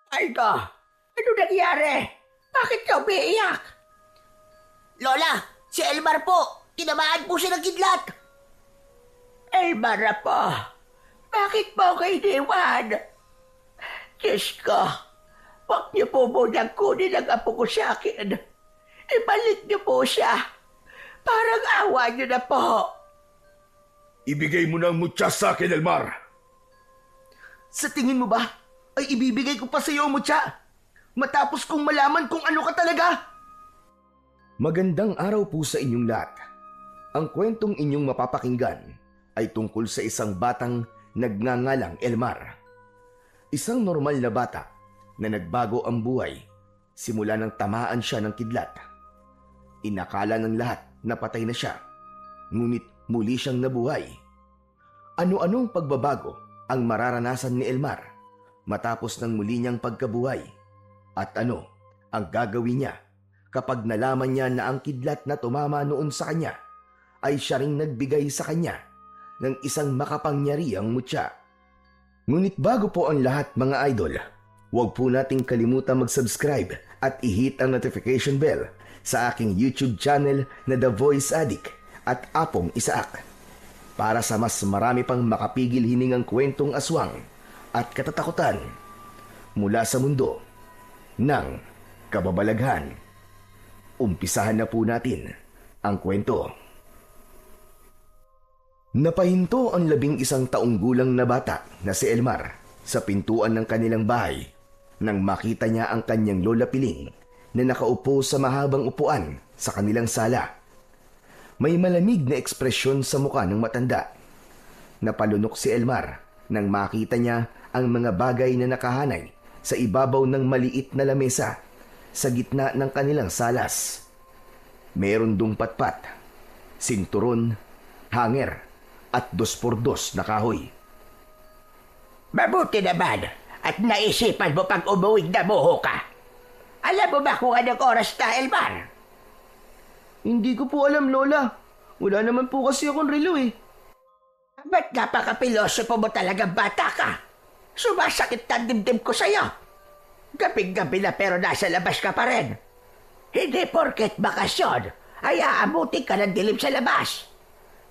Aldo, ano nangyari? Bakit ka umiiyak? Lola, si Elmar po. Tinamaan po siya ng kidlat. Elmar po, bakit mo ko iniwan? Diyos ko, huwag niyo po munang kunin ang apo ko sa akin. Ibalik niyo po siya. Parang awa niyo na po. Ibigay mo na ang mutya sa akin, Elmar. Sa tingin mo ba, ay ibibigay ko pa sa iyo, mutya? Matapos kong malaman kung ano ka talaga? Magandang araw po sa inyong lahat. Ang kwentong inyong mapapakinggan ay tungkol sa isang batang nagngangalang Elmar. Isang normal na bata na nagbago ang buhay simula nang tamaan siya ng kidlat. Inakala ng lahat na patay na siya, ngunit muli siyang nabuhay. Ano-anong pagbabago ang mararanasan ni Elmar matapos ng muli niyang pagkabuhay? At ano ang gagawin niya kapag nalaman niya na ang kidlat na tumama noon sa kanya ay siya ring nagbigay sa kanya ng isang makapangyarihang mutya? Ngunit bago po ang lahat, mga idol, huwag po nating kalimutan mag-subscribe at i-hit ang notification bell sa aking YouTube channel na The Voice Addict at Apong Isaak para sa mas marami pang makapigil hiningang kwentong aswang at katatakutan mula sa mundo ng kababalaghan. Umpisahan na po natin ang kwento. Napahinto ang 11 taong gulang na bata na si Elmar sa pintuan ng kanilang bahay nang makita niya ang kanyang lola Piling na nakaupo sa mahabang upuan sa kanilang sala. May malamig na ekspresyon sa mukha ng matanda. Napalunok si Elmar nang makita niya ang mga bagay na nakahanay sa ibabaw ng maliit na lamesa sa gitna ng kanilang salas. Meron dong patpat, sinturon, hanger at 2x2 na kahoy. Mabuti naman at naisipan mo pag umuwing namuho ka. Alam mo ba kung anong oras na, Elmar? Hindi ko po alam, Lola. Wala naman po kasi akong relo eh. Ba't napaka-pilosopo mo talagang bata ka? Sumasakit ang dimdim ko sa'yo. Gabing-gabi na pero nasa labas ka pa rin. Hindi porket bakasyon ay aabutin ka ng dilim sa labas.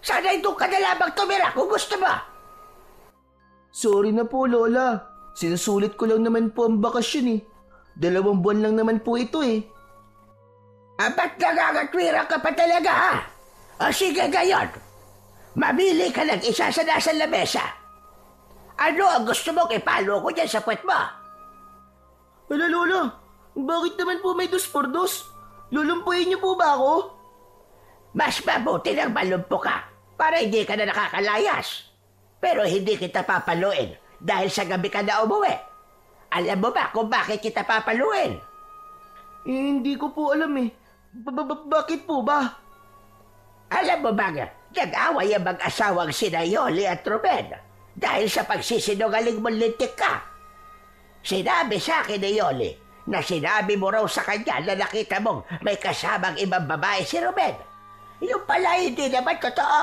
Sana doon ka na lamang tumira kung gusto mo. Sorry na po, Lola. Sinusulit ko lang naman po ang bakasyon eh. 2 buwan lang naman po ito eh. Ba't nangangatwira ka pa talaga, ha? O sige gayon, mamili ka ng isa sa nasa lamesa. Ano ang gusto mong ipalo ko dyan sa puwet mo? Wala, Lola. Bakit naman po may 2x2? Lulumpuin niyo po ba ako? Mas mabuti nang malumpo ka para hindi ka na nakakalayas. Pero hindi kita papaluin dahil sa gabi ka na umuwi. Alam mo ba kung bakit kita papaluin? Hindi ko po alam eh. Bakit po ba? Alam mo ba, nag-away ang mag-asawang sina Yoli at Ruben dahil sa pagsisinungaling mong lintik ka. Sinabi sa akin ni Yoli na sinabi mo raw sa kanya na nakita mong may kasamang ibang babae si Ruben. Yung pala hindi naman totoo.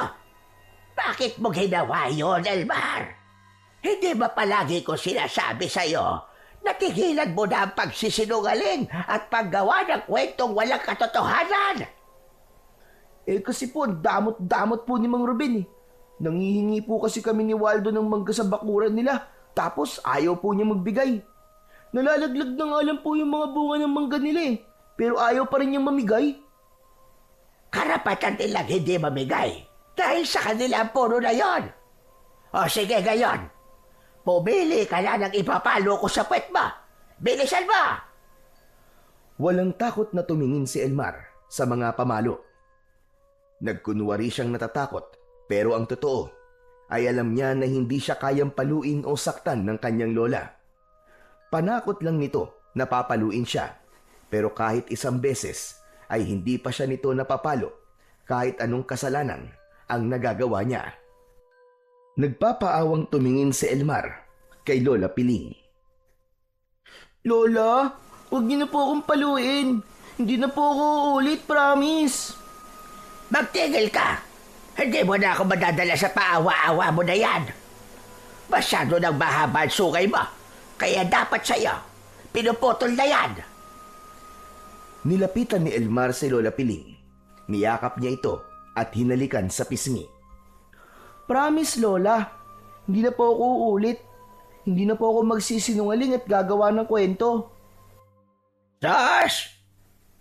Bakit mo ginawa yun, Elmar? Hindi ba palagi ko sinasabi sa'yo natigilan mo na ang pagsisinungaling at paggawa ng kwentong walang katotohanan? Eh kasi po, damot-damot po ni Mang Ruben eh. Nangihingi po kasi kami ni Waldo ng mangga sa bakuran nila, tapos ayaw po niya magbigay. Nalalaglag na nga lang po yung mga bunga ng mangga nila eh, pero ayaw pa rin niyang mamigay. Karapatan nilang hindi mamigay dahil sa kanila ang puno na yon. O sige gayon, pumili ka na ng ipapalo ko sa puwet mo. Bilisan mo! Walang takot na tumingin si Elmar sa mga pamalo. Nagkunwari siyang natatakot, pero ang totoo ay alam niya na hindi siya kayang paluin o saktan ng kanyang lola. Panakot lang nito na papaluin siya, pero kahit isang beses ay hindi pa siya nito napapalo kahit anong kasalanan ang nagagawa niya. Nagpapaawang tumingin si Elmar kay Lola Piling. Lola, huwag niyo na po akong paluin. Hindi na po ako uulit, promise. Magtigil ka! Hindi mo na ako madadala sa paawa-awa mo na yan. Masyado nang mahaba ang sungay mo, kaya dapat sa'yo pinuputol na yan. Nilapitan ni Elmar si Lola Piling. Niyakap niya ito at hinalikan sa pisngi. Promise, Lola. Hindi na po ako uulit. Hindi na po ako magsisinungaling at gagawa ng kwento. Sos!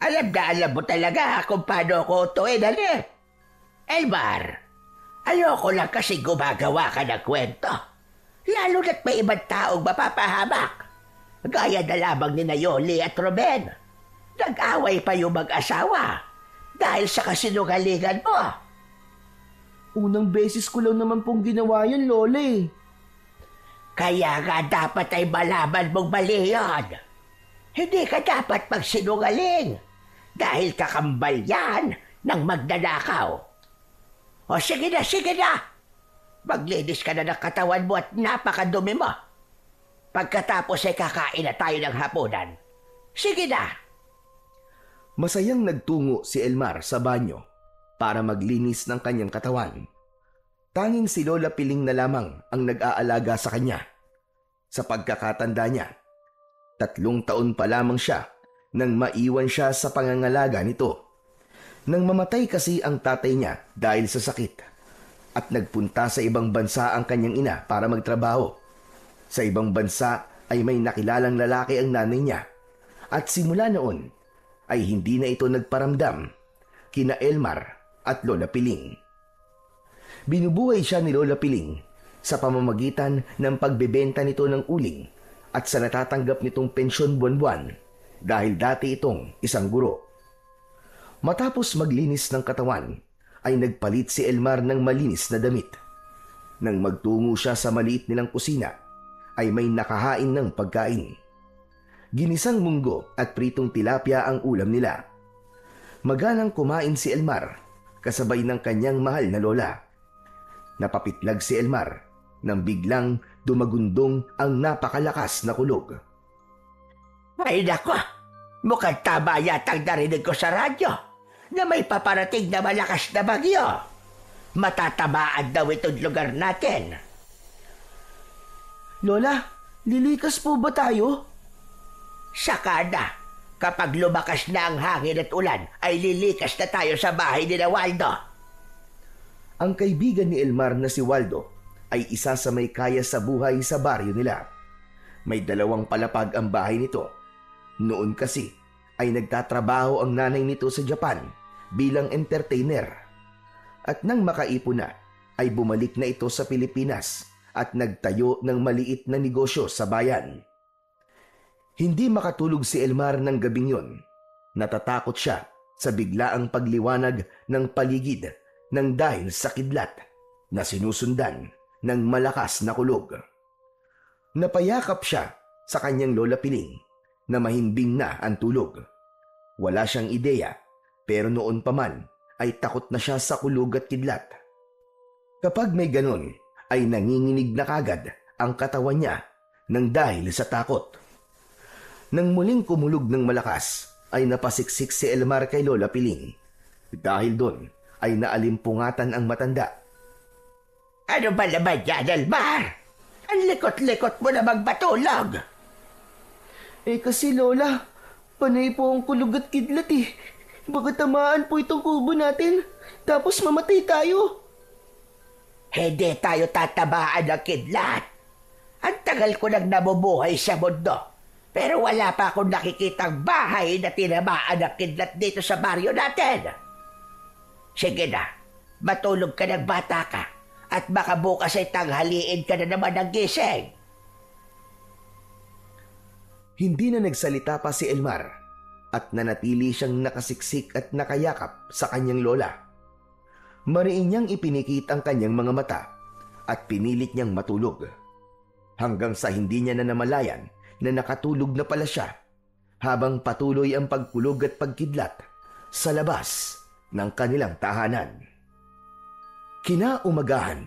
Alam na alam mo talaga kung paano ko utuin, ali. Elmar, ayoko lang kasi gumagawa ka ng kwento. Lalo na't may ibang taong mapapahamak. Gaya na lamang ni Yoli at Ruben. Nag-away pa yung mag-asawa dahil sa kasinungalingan mo. Unang beses ko lang naman pong ginawa yun, Lola eh. Kaya nga dapat ay malaman mong mali yun. Hindi ka dapat magsinungaling dahil kakambal yan ng magnanakaw. O sige na. Maglinis ka na ng katawan mo at napakadumi mo. Pagkatapos ay kakain na tayo ng hapunan. Sige na. Masayang nagtungo si Elmar sa banyo para maglinis ng kanyang katawan. Tanging si Lola Piling na lamang ang nag-aalaga sa kanya. Sa pagkakatanda niya, 3 taon pa lamang siya nang maiwan siya sa pangangalaga nito. Nang mamatay kasi ang tatay niya dahil sa sakit at nagpunta sa ibang bansa ang kanyang ina para magtrabaho. Sa ibang bansa ay may nakilalang lalaki ang nanay niya at simula noon ay hindi na ito nagparamdam kina Elmar at Lola Piling. Binubuhay siya ni Lola Piling sa pamamagitan ng pagbebenta nito ng uling at sa natatanggap nitong pensyon buwan-buwan dahil dati itong isang guro. Matapos maglinis ng katawan, ay nagpalit si Elmar ng malinis na damit. Nang magtungo siya sa maliit nilang kusina, ay may nakahain ng pagkain. Ginisang munggo at pritong tilapia ang ulam nila. Magalang kumain si Elmar, kasabay ng kanyang mahal na lola. Napapitlag si Elmar nang biglang dumagundong ang napakalakas na kulog. Ay nako, mukhang tama yatang narinig ko sa radyo na may paparating na malakas na bagyo. Matatamaan daw itong lugar natin. Lola, lilikas po ba tayo? Saka na, kapag lumakas na ang hangin at ulan, ay lilikas na tayo sa bahay ni Waldo. Ang kaibigan ni Elmar na si Waldo ay isa sa may kaya sa buhay sa baryo nila. May 2 palapag ang bahay nito. Noon kasi ay nagtatrabaho ang nanay nito sa Japan bilang entertainer. At nang makaipon na, ay bumalik na ito sa Pilipinas at nagtayo ng maliit na negosyo sa bayan. Hindi makatulog si Elmar ng gabing yon. Natatakot siya sa biglaang pagliwanag ng paligid nang dahil sa kidlat na sinusundan ng malakas na kulog. Napayakap siya sa kanyang Lola Piling na mahimbing na ang tulog. Wala siyang ideya pero noon pa man ay takot na siya sa kulog at kidlat. Kapag may ganon ay nanginginig na kagad ang katawan niya nang dahil sa takot. Nang muling kumulog ng malakas ay napasiksik si Elmar kay Lola Piling. Dahil doon ay naalimpungatan ang matanda. Ano ba naman yan, Elmar? Ang likot-likot mo na magbatulog. Eh kasi Lola, panay po ang kulog at kidlat eh. Baka tamaan po itong kubo natin, tapos mamatay tayo. Hindi tayo tatabaan ng kidlat. Ang tagal ko nang nabubuhay sa mundo. Pero wala pa akong nakikitang bahay na tinamaan ng kidlat dito sa baryo natin. Sige na, matulog ka ng bata ka at baka bukas ay tanghaliin ka na naman ng gising. Hindi na nagsalita pa si Elmar at nanatili siyang nakasiksik at nakayakap sa kanyang lola. Mariin niyang ipinikit ang kanyang mga mata at pinilit niyang matulog. Hanggang sa hindi niya na namalayan na nakatulog na pala siya habang patuloy ang pagkulog at pagkidlat sa labas ng kanilang tahanan. Kinaumagahan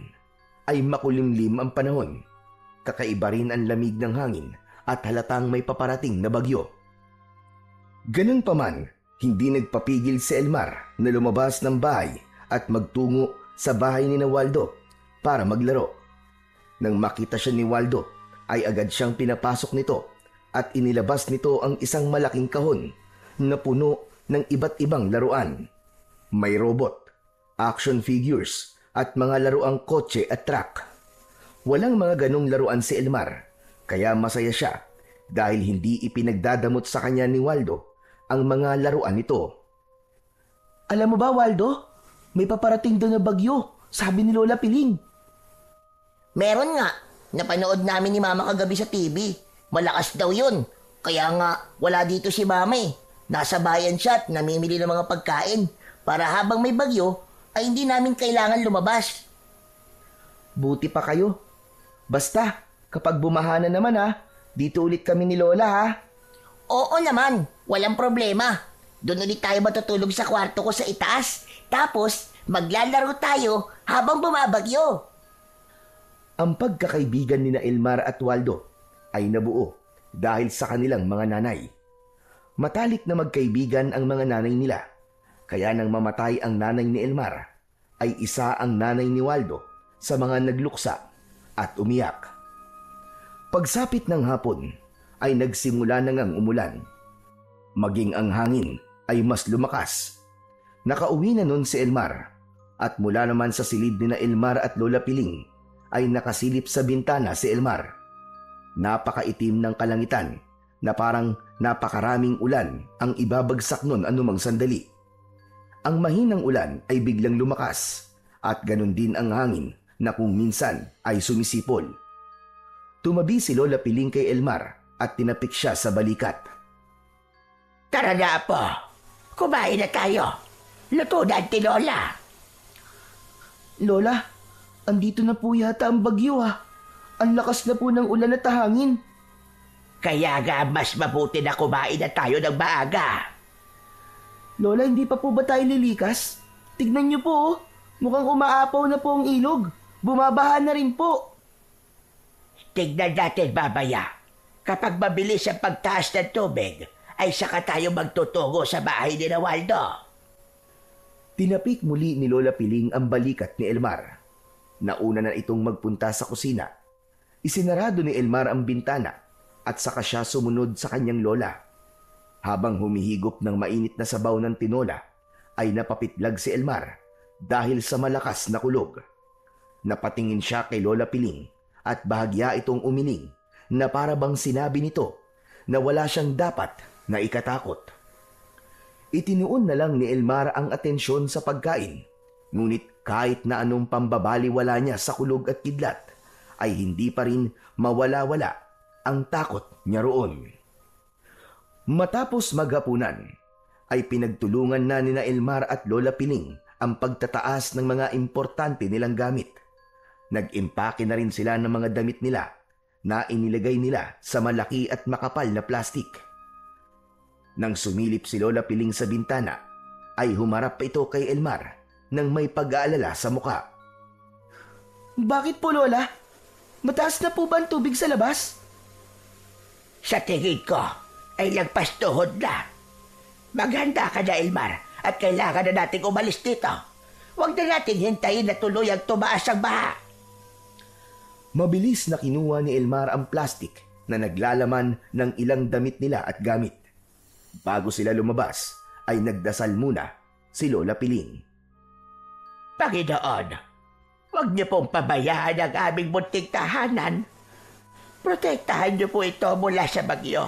ay makulimlim ang panahon. Kakaiba rin ang lamig ng hangin at halatang may paparating na bagyo. Ganun pa man, hindi nagpapigil si Elmar na lumabas ng bahay at magtungo sa bahay ni Waldo para maglaro. Nang makita siya ni Waldo, ay agad siyang pinapasok nito at inilabas nito ang isang malaking kahon na puno ng iba't ibang laruan. May robot, action figures at mga laruang kotse at truck. Walang mga ganong laruan si Elmar, kaya masaya siya dahil hindi ipinagdadamot sa kanya ni Waldo ang mga laruan nito. Alam mo ba, Waldo? May paparating doon na bagyo, sabi ni Lola Piling. Meron nga. Napanood namin ni Mama kagabi sa TV. Malakas daw yun. Kaya nga, wala dito si Mama eh. Nasa bayan siya at namimili ng mga pagkain para habang may bagyo ay hindi namin kailangan lumabas. Buti pa kayo. Basta, kapag bumaha na naman dito ulit kami ni Lola ha. Oo naman, walang problema. Doon ulit tayo matutulog sa kwarto ko sa itaas. Tapos, maglalaro tayo habang bumabagyo. Ang pagkakaibigan ni Elmar at Waldo ay nabuo dahil sa kanilang mga nanay. Matalik na magkaibigan ang mga nanay nila. Kaya nang mamatay ang nanay ni Elmar, ay isa ang nanay ni Waldo sa mga nagluksa at umiyak. Pagsapit ng hapon, ay nagsimula na ngang umulan. Maging ang hangin ay mas lumakas. Nakauwi na nun si Elmar at mula naman sa silid ni Elmar at Lola Piling ay nakasilip sa bintana si Elmar. Napakaitim ng kalangitan na parang napakaraming ulan ang ibabagsak nun anumang sandali. Ang mahinang ulan ay biglang lumakas at ganun din ang hangin na kung minsan ay sumisipol. Tumabi si Lola Piling kay Elmar at tinapik siya sa balikat. Tara na po, kumain na tayo. Luto na ang tinola. Lola, andito na po yata ang bagyo Ang lakas na po ng ulan at hangin. Kaya nga mas mabuti na kumain na tayo ng maaga. Lola, hindi pa po ba tayo lilikas? Tignan niyo po mukhang umaapaw na po ang ilog. Bumabaha na rin po. Tignan natin babaya. Kapag mabilis ang pagtaas ng tubig, ay saka tayo magtutungo sa bahay ni Waldo. Tinapik muli ni Lola Piling ang balikat ni Elmar. Nauna na itong magpunta sa kusina. Isinarado ni Elmar ang bintana at saka siya sumunod sa kanyang lola. Habang humihigop ng mainit na sabaw ng tinola, ay napapitlag si Elmar dahil sa malakas na kulog. Napatingin siya kay Lola Piling at bahagya itong umiling na para bang sinabi nito na wala siyang dapat na ikatakot. Itinuon na lang ni Elmar ang atensyon sa pagkain, ngunit kahit na anong pambabaliwala niya sa kulog at kidlat, ay hindi pa rin mawala-wala ang takot niya roon. Matapos maghapunan, ay pinagtulungan na ni Elmar at Lola Piling ang pagtataas ng mga importante nilang gamit. Nag-impake na rin sila ng mga damit nila na inilagay nila sa malaki at makapal na plastik. Nang sumilip si Lola Piling sa bintana, ay humarap pa ito kay Elmar nang may pag-aalala sa muka. Bakit po, Lola? Mataas na po ba ang tubig sa labas? Sa tingin ko, ay lagpas tuhod na. Maghanda ka na, Elmar, at kailangan na nating umalis dito. Huwag na nating hintayin na tuluyang tumaas ang baha. Mabilis na kinuha ni Elmar ang plastik na naglalaman ng ilang damit nila at gamit. Bago sila lumabas, ay nagdasal muna si Lola Piling. Panginoon, huwag niyo pong pabayaan ang aming munting tahanan. Protektahan niyo po ito mula sa bagyo.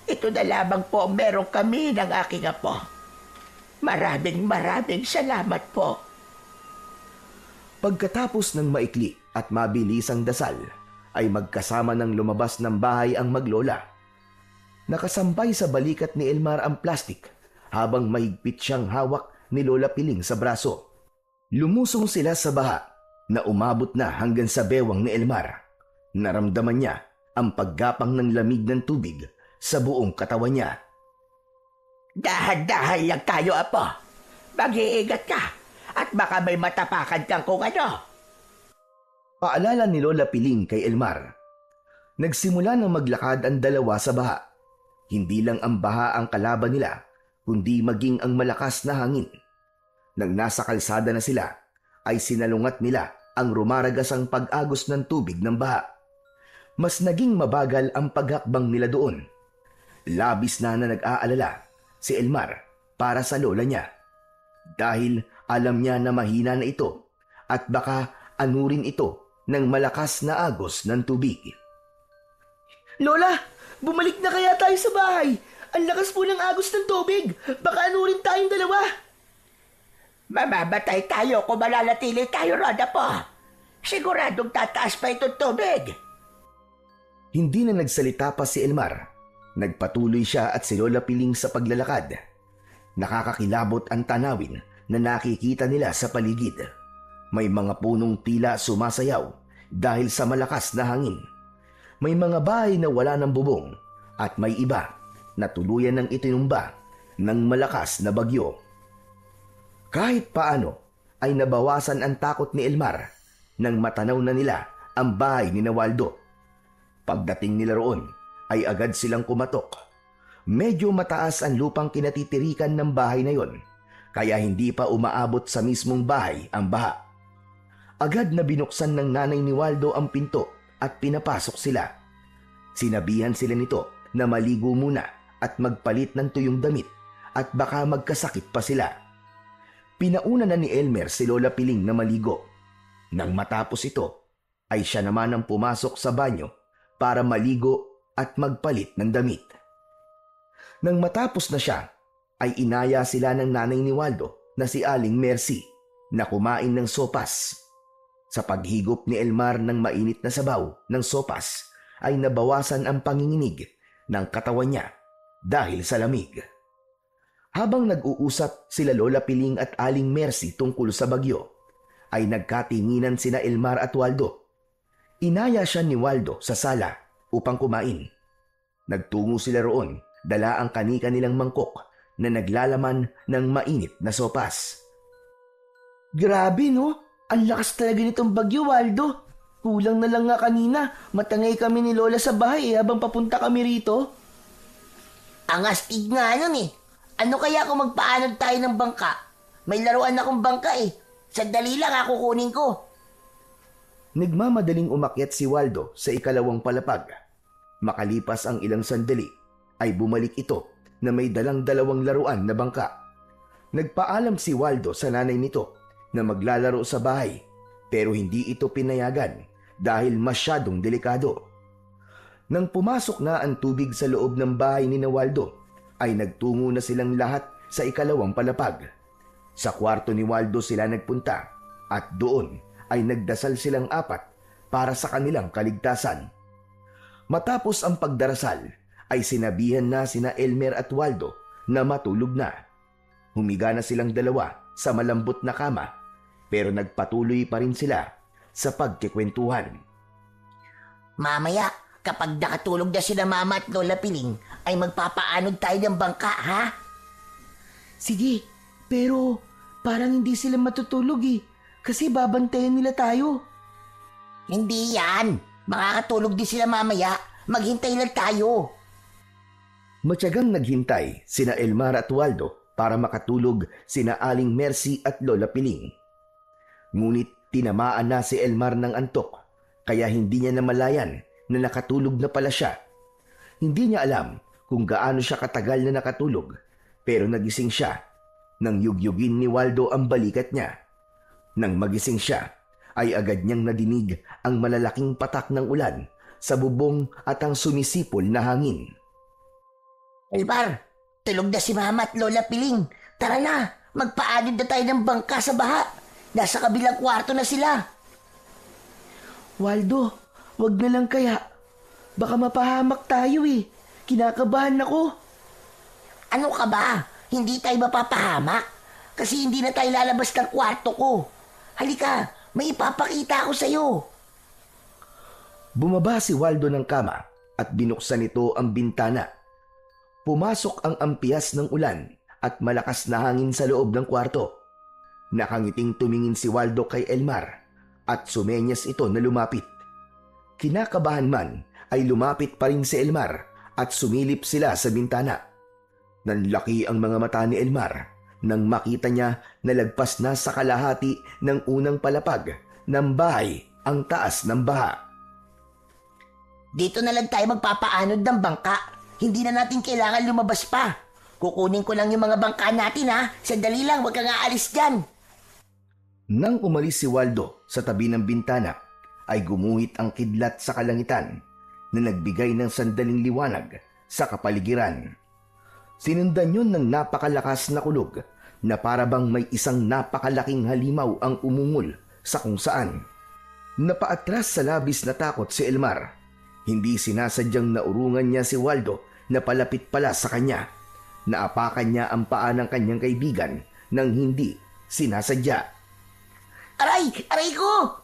Ito na lamang po meron kami ng aking apo. Maraming salamat po. Pagkatapos ng maikli at mabilisang dasal, ay magkasama ng lumabas ng bahay ang maglola. Nakasampay sa balikat ni Elmar ang plastik habang mahigpit siyang hawak ni Lola Piling sa braso. Lumusong sila sa baha na umabot na hanggang sa bewang ni Elmar. Naramdaman niya ang paggapang ng lamig ng tubig sa buong katawan niya. Dahan-dahan lang tayo, apo. Mag-iingat ka at baka may matapakan kang kung ano. Paalala ni Lola Piling kay Elmar. Nagsimula ng maglakad ang dalawa sa baha. Hindi lang ang baha ang kalaban nila, kundi maging ang malakas na hangin. Nang nasa kalsada na sila, ay sinalungat nila ang rumaragasang pag-agos ng tubig ng baha. mas naging mabagal ang paghakbang nila doon. Labis na nag-aalala si Elmar para sa lola niya dahil alam niya na mahina na ito at baka anurin ito ng malakas na agos ng tubig. Lola, bumalik na kaya tayo sa bahay? Ang lakas po ng agos ng tubig. Baka anurin tayong dalawa. Mamamatay tayo kung mananatili tayo ron, Apo. Siguradong tataas pa itong tubig. Hindi na nagsalita pa si Elmar. Nagpatuloy siya at si Lola Piling sa paglalakad. Nakakakilabot ang tanawin na nakikita nila sa paligid. May mga punong tila sumasayaw dahil sa malakas na hangin. May mga bahay na wala ng bubong at may iba na tuluyan ng itinumba ng malakas na bagyo. Kahit paano ay nabawasan ang takot ni Elmar nang matanaw na nila ang bahay ni Waldo. Pagdating nila roon ay agad silang kumatok. Medyo mataas ang lupang kinatitirikan ng bahay na yon, kaya hindi pa umaabot sa mismong bahay ang baha. Agad na binuksan ng nanay ni Waldo ang pinto at pinapasok sila. Sinabihan sila nito na maligo muna at magpalit ng tuyong damit at baka magkasakit pa sila. Pinauna na ni Elmer si Lola Piling na maligo. Nang matapos ito, ay siya naman ang pumasok sa banyo para maligo at magpalit ng damit. Nang matapos na siya, ay inaya sila ng nanay ni Waldo na si Aling Mercy na kumain ng sopas. Sa paghigop ni Elmar ng mainit na sabaw ng sopas, ay nabawasan ang panginginig ng katawan niya dahil sa lamig. Habang nag-uusap sila Lola Piling at Aling Mercy tungkol sa bagyo, ay nagkatinginan sina Elmar at Waldo. Inaya siya ni Waldo sa sala upang kumain. Nagtungo sila roon, dala ang kani-kanilang mangkok na naglalaman ng mainit na sopas. Grabe no? Ang lakas talaga nitong bagyo, Waldo. Kulang na lang nga kanina. Matangay kami ni Lola sa bahay habang papunta kami rito. Ang astig nga nun eh. Ano kaya kung magpaanod tayo ng bangka? May laruan akong bangka eh. Sandali lang ako kunin ko. Nagmamadaling umakyat si Waldo sa ikalawang palapag. Makalipas ang ilang sandali, ay bumalik ito na may dalang-dalawang laruan na bangka. Nagpaalam si Waldo sa nanay nito na maglalaro sa bahay, pero hindi ito pinayagan dahil masyadong delikado. Nang pumasok na ang tubig sa loob ng bahay ni Waldo, ay nagtungo na silang lahat sa ikalawang palapag. Sa kwarto ni Waldo sila nagpunta at doon ay nagdasal silang apat para sa kanilang kaligtasan. Matapos ang pagdarasal ay sinabihan na sina Elmer at Waldo na matulog na. Humiga na silang dalawa sa malambot na kama pero nagpatuloy pa rin sila sa pagkikwentuhan. Mamaya, kapag nakatulog na sila Mama at Lola Piling, ay magpapaanod tayo ng bangka, ha? Sige, pero parang hindi sila matutulog eh. Kasi babantayan nila tayo. Hindi yan. Makakatulog din sila mamaya. Maghintay lang tayo. Matyagang naghintay sina Elmar at Waldo para makatulog sina Aling Mercy at Lola Piling. Ngunit tinamaan na si Elmar ng antok kaya hindi niya namalayan na nakatulog na pala siya. Hindi niya alam kung gaano siya katagal na nakatulog pero nagising siya nang yugyugin ni Waldo ang balikat niya. Nang magising siya ay agad niyang nadinig ang malalaking patak ng ulan sa bubong at ang sumisipol na hangin. Elmar, tulog na si Mama at Lola Piling. Tara na, magpaanod na tayo ng bangka sa baha. Nasa kabilang kwarto na sila. Waldo, wag na lang kaya. Baka mapahamak tayo eh. Kinakabahan ako. Ano ka ba? Hindi tayo mapapahamak. Kasi hindi na tayo lalabas ng kwarto ko. Halika, may ipapakita ako sa'yo. Bumaba si Waldo ng kama at binuksan nito ang bintana. Pumasok ang ampias ng ulan at malakas na hangin sa loob ng kwarto. Nakangiting tumingin si Waldo kay Elmar at sumenyas ito na lumapit. Kinakabahan man ay lumapit pa rin si Elmar at sumilip sila sa bintana. Nanlaki ang mga mata ni Elmar nang makita niya na lagpas na sa kalahati ng unang palapag ng bahay ang taas ng baha. Dito na lang tayo magpapaanod ng bangka. Hindi na natin kailangan lumabas pa. Kukunin ko lang yung mga bangka natin ha. Sandali lang, huwag kang aalis dyan. Nang umalis si Waldo sa tabi ng bintana, ay gumuhit ang kidlat sa kalangitan na nagbigay ng sandaling liwanag sa kapaligiran. Sinundan yun ng napakalakas na kulog na parabang may isang napakalaking halimaw ang umungol sa kung saan. Napaatras sa labis na takot si Elmar. Hindi sinasadyang naurungan niya si Waldo na palapit pala sa kanya. Naapakan niya ang paa ng kanyang kaibigan nang hindi sinasadya. Aray! Aray ko!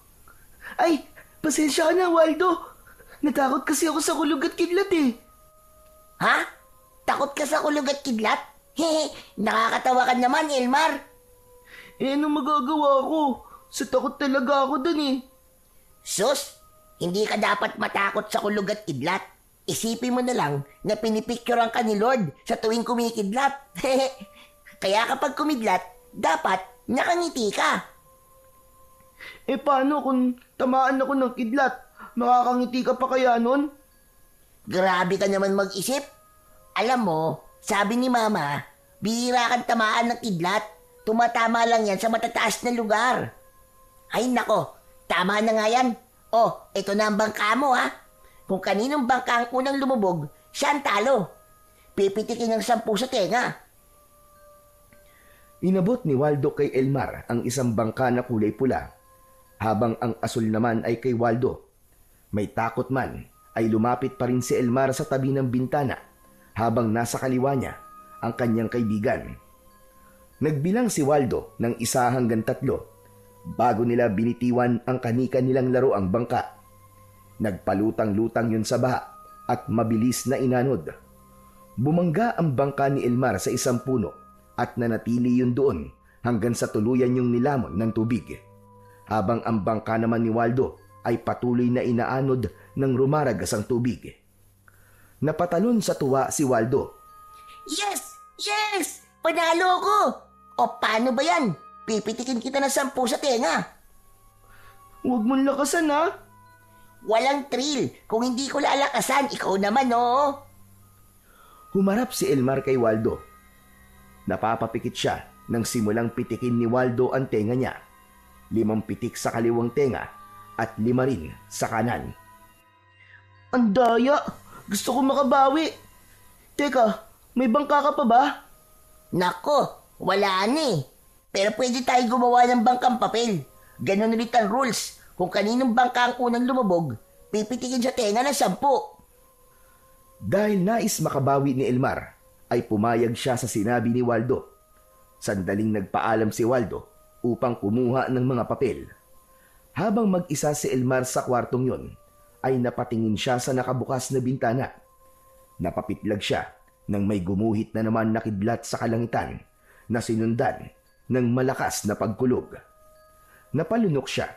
Ay, pasensya ka na, Waldo. Natakot kasi ako sa kulog at kidlat eh. Ha? Takot ka sa kulog at kidlat? Hehe, nakakatawa ka naman, Elmar. Eh, anong magagawa ko? Sa takot talaga ako dun eh. Sus, hindi ka dapat matakot sa kulog at kidlat. Isipin mo na lang na pinipicturean ka ni Lord sa tuwing kumikidlat. Kaya kapag kumidlat, dapat nakangiti ka. Eh, paano kung tamaan ako ng kidlat? Makakangiti ka pa kaya nun? Grabe ka naman mag-isip. Alam mo, sabi ni Mama, bihira kang tamaan ng kidlat. Tumatama lang yan sa matataas na lugar. Ay nako, tama na nga yan. Oh, ito na ang bangka mo ha. Kung kaninong bangka ang unang lumubog, siya ang talo. Pipitikin ng 10 sa tenga. Inabot ni Waldo kay Elmar ang isang bangka na kulay pula, habang ang asul naman ay kay Waldo. May takot man, ay lumapit pa rin si Elmar sa tabi ng bintana, habang nasa kaliwa niya ang kanyang kaibigan. Nagbilang si Waldo ng 1 hanggang 3, bago nila binitiwan ang kanika nilang laroang bangka. Nagpalutang-lutang yun sa baha at mabilis na inanod. Bumangga ang bangka ni Elmar sa isang puno at nanatili yun doon hanggang sa tuluyan yung nilamon ng tubig. Habang ang bangka naman ni Waldo ay patuloy na inaanod ng rumaragas ang tubig. Napatalon sa tuwa si Waldo. Yes! Yes! Panalo ko! O paano ba yan? Pipitikin kita ng 10 sa tenga. Huwag mong lakasan ha. Walang thrill. Kung hindi ko lalakasan, ikaw naman oh. Humarap si Elmar kay Waldo. Napapapikit siya nang simulang pitikin ni Waldo ang tenga niya. 5 pitik sa kaliwang tenga at 5 rin sa kanan. Ang daya. Gusto ko makabawi. Teka, may bangka ka pa ba? Nako, wala na eh. Pero pwede tayo gumawa ng bangkang papel. Ganon ulit ang rules. Kung kaninong bangka ang unang lumubog, pipitikin sa tenga ng 10. Dahil nais makabawi ni Elmar, ay pumayag siya sa sinabi ni Waldo. Sandaling nagpaalam si Waldo upang kumuha ng mga papel. Habang mag-isa si Elmar sa kwartong yon, ay napatingin siya sa nakabukas na bintana. Napapitlag siya nang may gumuhit na naman na kidlat sa kalangitan na sinundan ng malakas na pagkulog. Napalunok siya.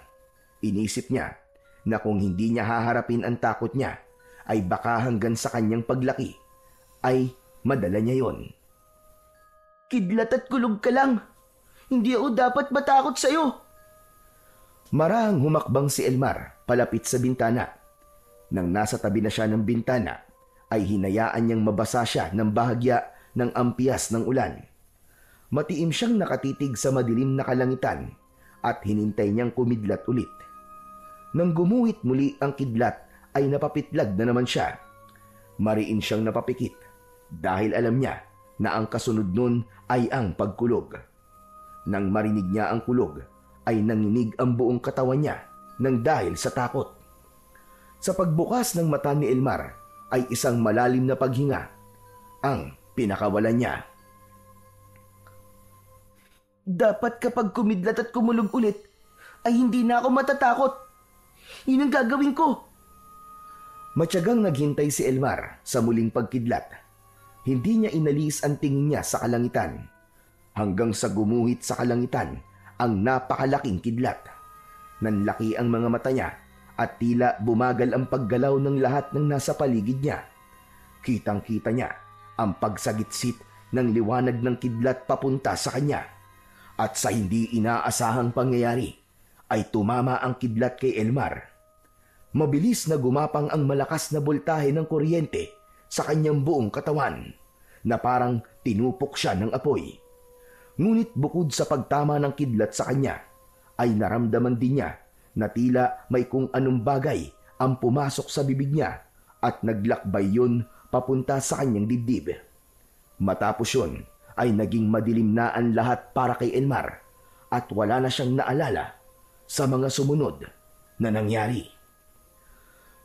Inisip niya na kung hindi niya haharapin ang takot niya, ay baka hanggang sa kanyang paglaki ay madala niya yon. Kidlat at kulog ka lang. Hindi ako dapat matakot sa'yo. Marahang humakbang si Elmar palapit sa bintana. Nang nasa tabi na siya ng bintana, ay hinayaan niyang mabasa siya ng bahagya ng ampias ng ulan. Matiim siyang nakatitig sa madilim na kalangitan at hinintay niyang kumidlat ulit. Nang gumuhit muli ang kidlat ay napapitlag na naman siya. Mariin siyang napapikit dahil alam niya na ang kasunod nun ay ang pagkulog. Nang marinig niya ang kulog ay nanginig ang buong katawan niya nang dahil sa takot. Sa pagbukas ng mata ni Elmar ay isang malalim na paghinga ang pinakawalan niya. Dapat kapag kumidlat at kumulog ulit, ay hindi na ako matatakot. Yun ang gagawin ko. Matyagang naghintay si Elmar sa muling pagkidlat. Hindi niya inalis ang tingin niya sa kalangitan hanggang sa gumuhit sa kalangitan ang napakalaking kidlat. Nanlaki ang mga mata niya at tila bumagal ang paggalaw ng lahat ng nasa paligid niya. Kitang-kita niya ang pagsagitsit ng liwanag ng kidlat papunta sa kanya. At sa hindi inaasahang pangyayari ay tumama ang kidlat kay Elmar. Mabilis na gumapang ang malakas na boltahe ng kuryente sa kanyang buong katawan na parang tinupok siya ng apoy. Ngunit bukod sa pagtama ng kidlat sa kanya, ay naramdaman din niya na tila may kung anong bagay ang pumasok sa bibig niya at naglakbay yun papunta sa kanyang dibdib. Matapos yun ay naging madilim na ang lahat para kay Elmar at wala na siyang naalala sa mga sumunod na nangyari.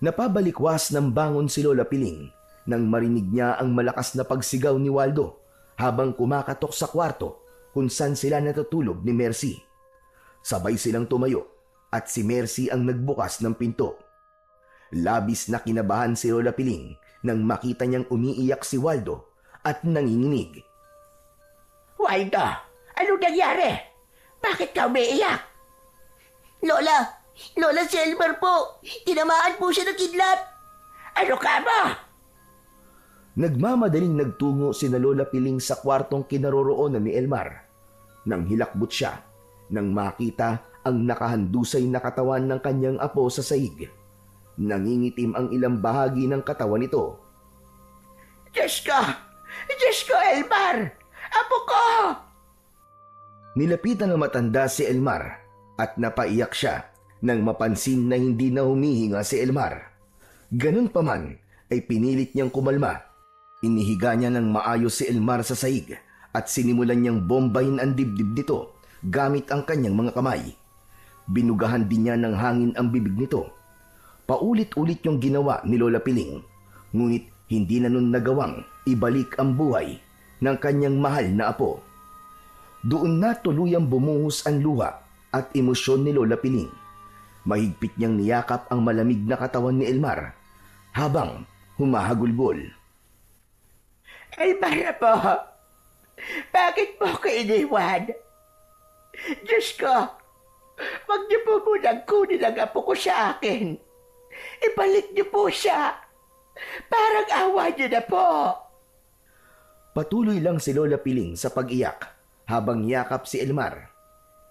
Napabalikwas ng bangon si Lola Piling nang marinig niya ang malakas na pagsigaw ni Waldo habang kumakatok sa kwarto kung saan sila natutulog ni Mercy. Sabay silang tumayo at si Mercy ang nagbukas ng pinto. Labis na kinabahan si Lola Piling nang makita niyang umiiyak si Waldo at nanginginig. Waldo, ano nangyari? Bakit ka umiiyak? Lola, si Elmer po. Tinamaan po siya ng kidlat. Ano ka ba? Nagmamadaling nagtungo si na Lola Piling sa kwartong kinaroroonan ni Elmar. Nang hilakbot siya, nang makita ang nakahandusay na katawan ng kanyang apo sa sahig. Nangingitim ang ilang bahagi ng katawan nito. Diyos ko, Elmar! Apo ko! Nilapitan ng matanda si Elmar at napaiyak siya nang mapansin na hindi na humihinga si Elmar. Ganun pa man ay pinilit niyang kumalma. Inihiga niya ng maayos si Elmar sa sahig at sinimulan niyang bombahin ang dibdib nito gamit ang kanyang mga kamay. Binugahan din niya ng hangin ang bibig nito. Paulit-ulit yung ginawa ni Lola Piling, ngunit hindi na nun nagawang ibalik ang buhay ng kanyang mahal na apo. Doon na tuluyang bumuhos ang luha at emosyon ni Lola Piling. Mahigpit niyang niyakap ang malamig na katawan ni Elmar habang humahagulgol. Elmar po, bakit mo ko iniwan? Diyos ko, wag niyo po munang kunin ang apo ko sa akin. Ibalik niyo po siya. Parang awa niyo na po. Patuloy lang si Lola Piling sa pag-iyak habang yakap si Elmar.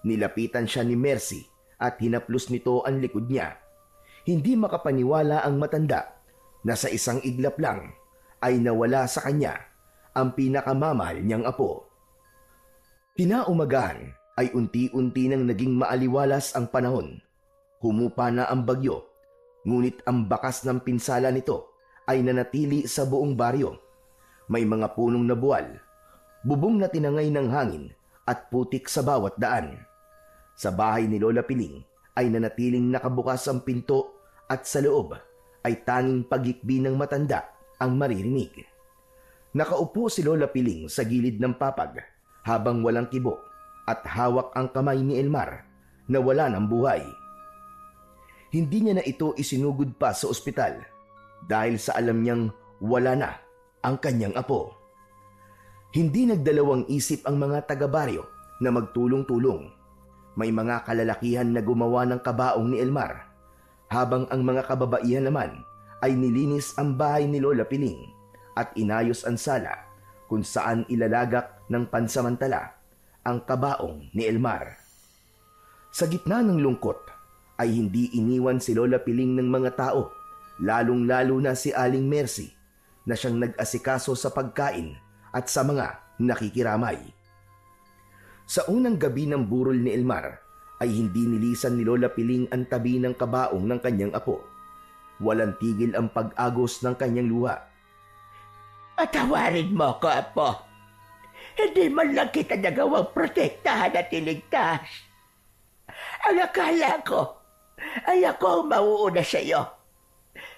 Nilapitan siya ni Mercy at hinaplos nito ang likod niya. Hindi makapaniwala ang matanda na sa isang iglap lang ay nawala sa kanya ang pinakamamahal niyang apo. Kinaumagahan ay unti-unti nang naging maaliwalas ang panahon. Humupa na ang bagyo, ngunit ang bakas ng pinsala nito ay nanatili sa buong baryo. May mga punong nabuwal, bubong na tinangay ng hangin at putik sa bawat daan. Sa bahay ni Lola Piling ay nanatiling nakabukas ang pinto at sa loob ay tanging pagikbi ng matanda ang maririnig. Nakaupo si Lola Piling sa gilid ng papag habang walang kibo at hawak ang kamay ni Elmar na wala ng buhay. Hindi niya na ito isinugod pa sa ospital dahil sa alam niyang wala na ang kanyang apo. Hindi nagdalawang isip ang mga taga-baryo na magtulong-tulong. May mga kalalakihan na gumawa ng kabaong ni Elmar, habang ang mga kababaihan naman ay nilinis ang bahay ni Lola Piling at inayos ang sala kung saan ilalagak ng pansamantala ang kabaong ni Elmar. Sa gitna ng lungkot ay hindi iniwan si Lola Piling ng mga tao, lalong-lalo na si Aling Mercy na siyang nag-asikaso sa pagkain at sa mga nakikiramay. Sa unang gabi ng burol ni Elmar ay hindi nilisan ni Lola Piling ang tabi ng kabaong ng kanyang apo. Walang tigil ang pag-agos ng kanyang luha. Patawarin mo ko, apo. Hindi man lang kita nagawang protektahan at iligtas. Ang akala ko ay ako ang mauuna sa iyo.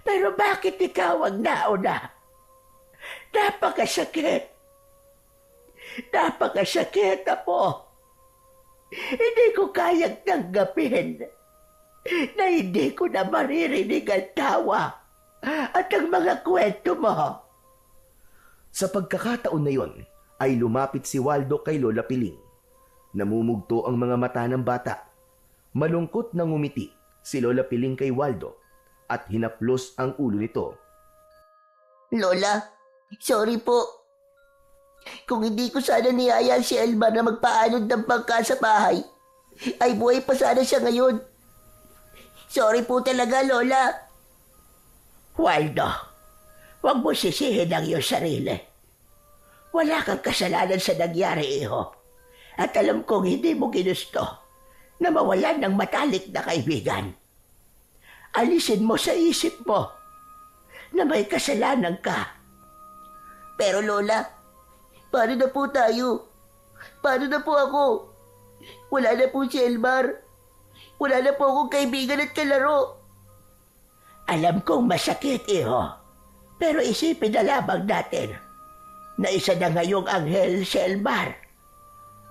Pero bakit ikaw ang nauna? Napakasakit. Napakasakit, apo. Hindi ko kayang tanggapin na hindi ko na maririnig ang tawa at ang mga kwento mo. Sa pagkakataon na yon, ay lumapit si Waldo kay Lola Piling. Namumugto ang mga mata ng bata. Malungkot na ngumiti si Lola Piling kay Waldo at hinaplos ang ulo nito. Lola, sorry po. Kung hindi ko sana niyaya si Elmar na magpaanod ng bangka sa bahay, ay buhay pa sana siya ngayon. Sorry po talaga, Lola. Waldo, huwag mo sisihin ang iyong sarili. Wala kang kasalanan sa nangyari, iho. At alam kong hindi mo ginusto na mawalan ng matalik na kaibigan. Alisin mo sa isip mo na may kasalanan ka. Pero Lola, paano na po tayo? Paano na po ako? Wala na po si Elmar. Wala na po akong kaibigan at kalaro. Alam kong masakit, iho. Pero isipin na lamang natin na isa na ngayong anghel si Elmar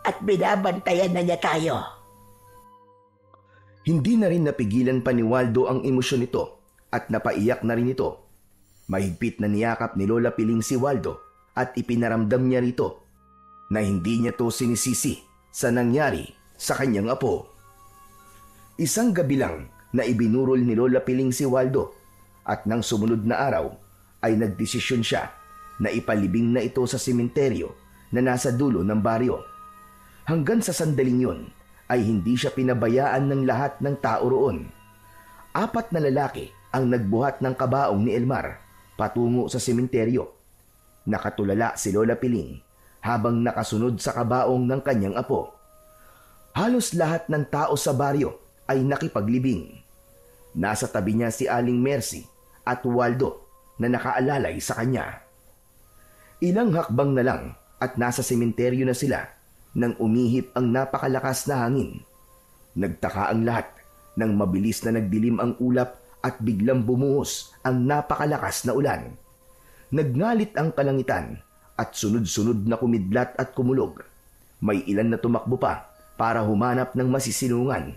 at binabantayan na niya tayo. Hindi na rin napigilan pa ni Waldo ang emosyon nito at napaiyak na rin ito. Mahigpit na niyakap ni Lola Piling si Waldo at ipinaramdam niya rito na hindi niya to sinisisi sa nangyari sa kanyang apo. Isang gabi lang na ibinurol ni Lola Piling si Waldo at nang sumunod na araw ay nagdesisyon siya na ipalibing na ito sa sementeryo na nasa dulo ng baryo. Hanggang sa sandaling yun ay hindi siya pinabayaan ng lahat ng tao roon. 4 na lalaki ang nagbuhat ng kabaong ni Elmar patungo sa sementeryo. Nakatulala si Lola Piling habang nakasunod sa kabaong ng kanyang apo. Halos lahat ng tao sa baryo ay nakipaglibing. Nasa tabi niya si Aling Mercy at Waldo na nakaalalay sa kanya. Ilang hakbang na lang at nasa sementeryo na sila nang umihip ang napakalakas na hangin. Nagtaka ang lahat nang mabilis na nagdilim ang ulap at biglang bumuhos ang napakalakas na ulan. Nagngalit ang kalangitan at sunod-sunod na kumidlat at kumulog. May ilan na tumakbo pa para humanap ng masisilungan.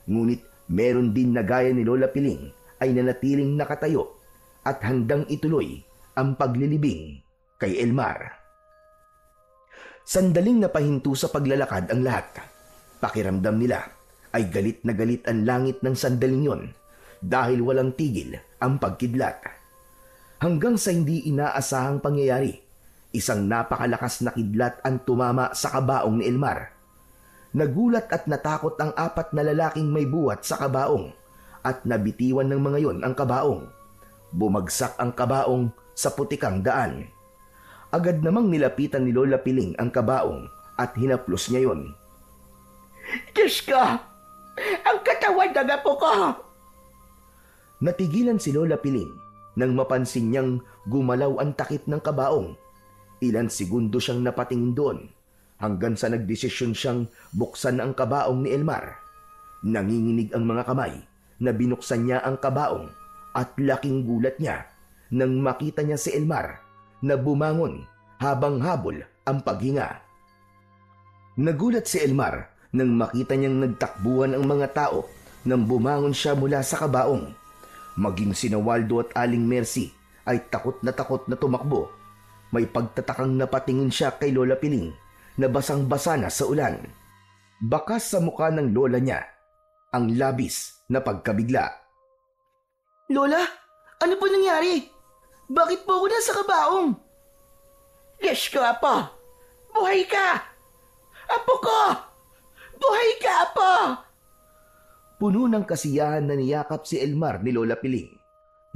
Ngunit meron din na gaya ni Lola Piling ay nanatiling nakatayo at handang ituloy ang paglilibing kay Elmar. Sandaling napahinto sa paglalakad ang lahat. Pakiramdam nila ay galit na galit ang langit ng sandaling yon dahil walang tigil ang pagkidlat. Hanggang sa hindi inaasahang pangyayari, isang napakalakas na kidlat ang tumama sa kabaong ni Elmar. Nagulat at natakot ang 4 na lalaking may buhat sa kabaong at nabitiwan ng mga yon ang kabaong. Bumagsak ang kabaong sa putikang daan. Agad namang nilapitan ni Lola Piling ang kabaong at hinaplos niya yon. Diyos ko! Ang katawan ng apo ko! Natigilan si Lola Piling nang mapansin niyang gumalaw ang takip ng kabaong. Ilan segundo siyang napatingin doon hanggang sa nagdesisyon siyang buksan ang kabaong ni Elmar. Nanginginig ang mga kamay na binuksan niya ang kabaong at laking gulat niya nang makita niya si Elmar na bumangon habang habol ang paghinga. Nagulat si Elmar nang makita niyang nagtakbuhan ang mga tao nang bumangon siya mula sa kabaong. Maging sina Waldo at Aling Mercy ay takot na tumakbo. May pagtatakang napatingin siya kay Lola Piling na basang-basa na sa ulan. Bakas sa mukha ng lola niya ang labis na pagkabigla. Lola, ano po nangyari? Bakit po ako nasa kabaong? Diyos ko, apo! Buhay ka! Apo ko! Buhay ka, apo! Puno ng kasiyahan na niyakap si Elmar ni Lola Piling.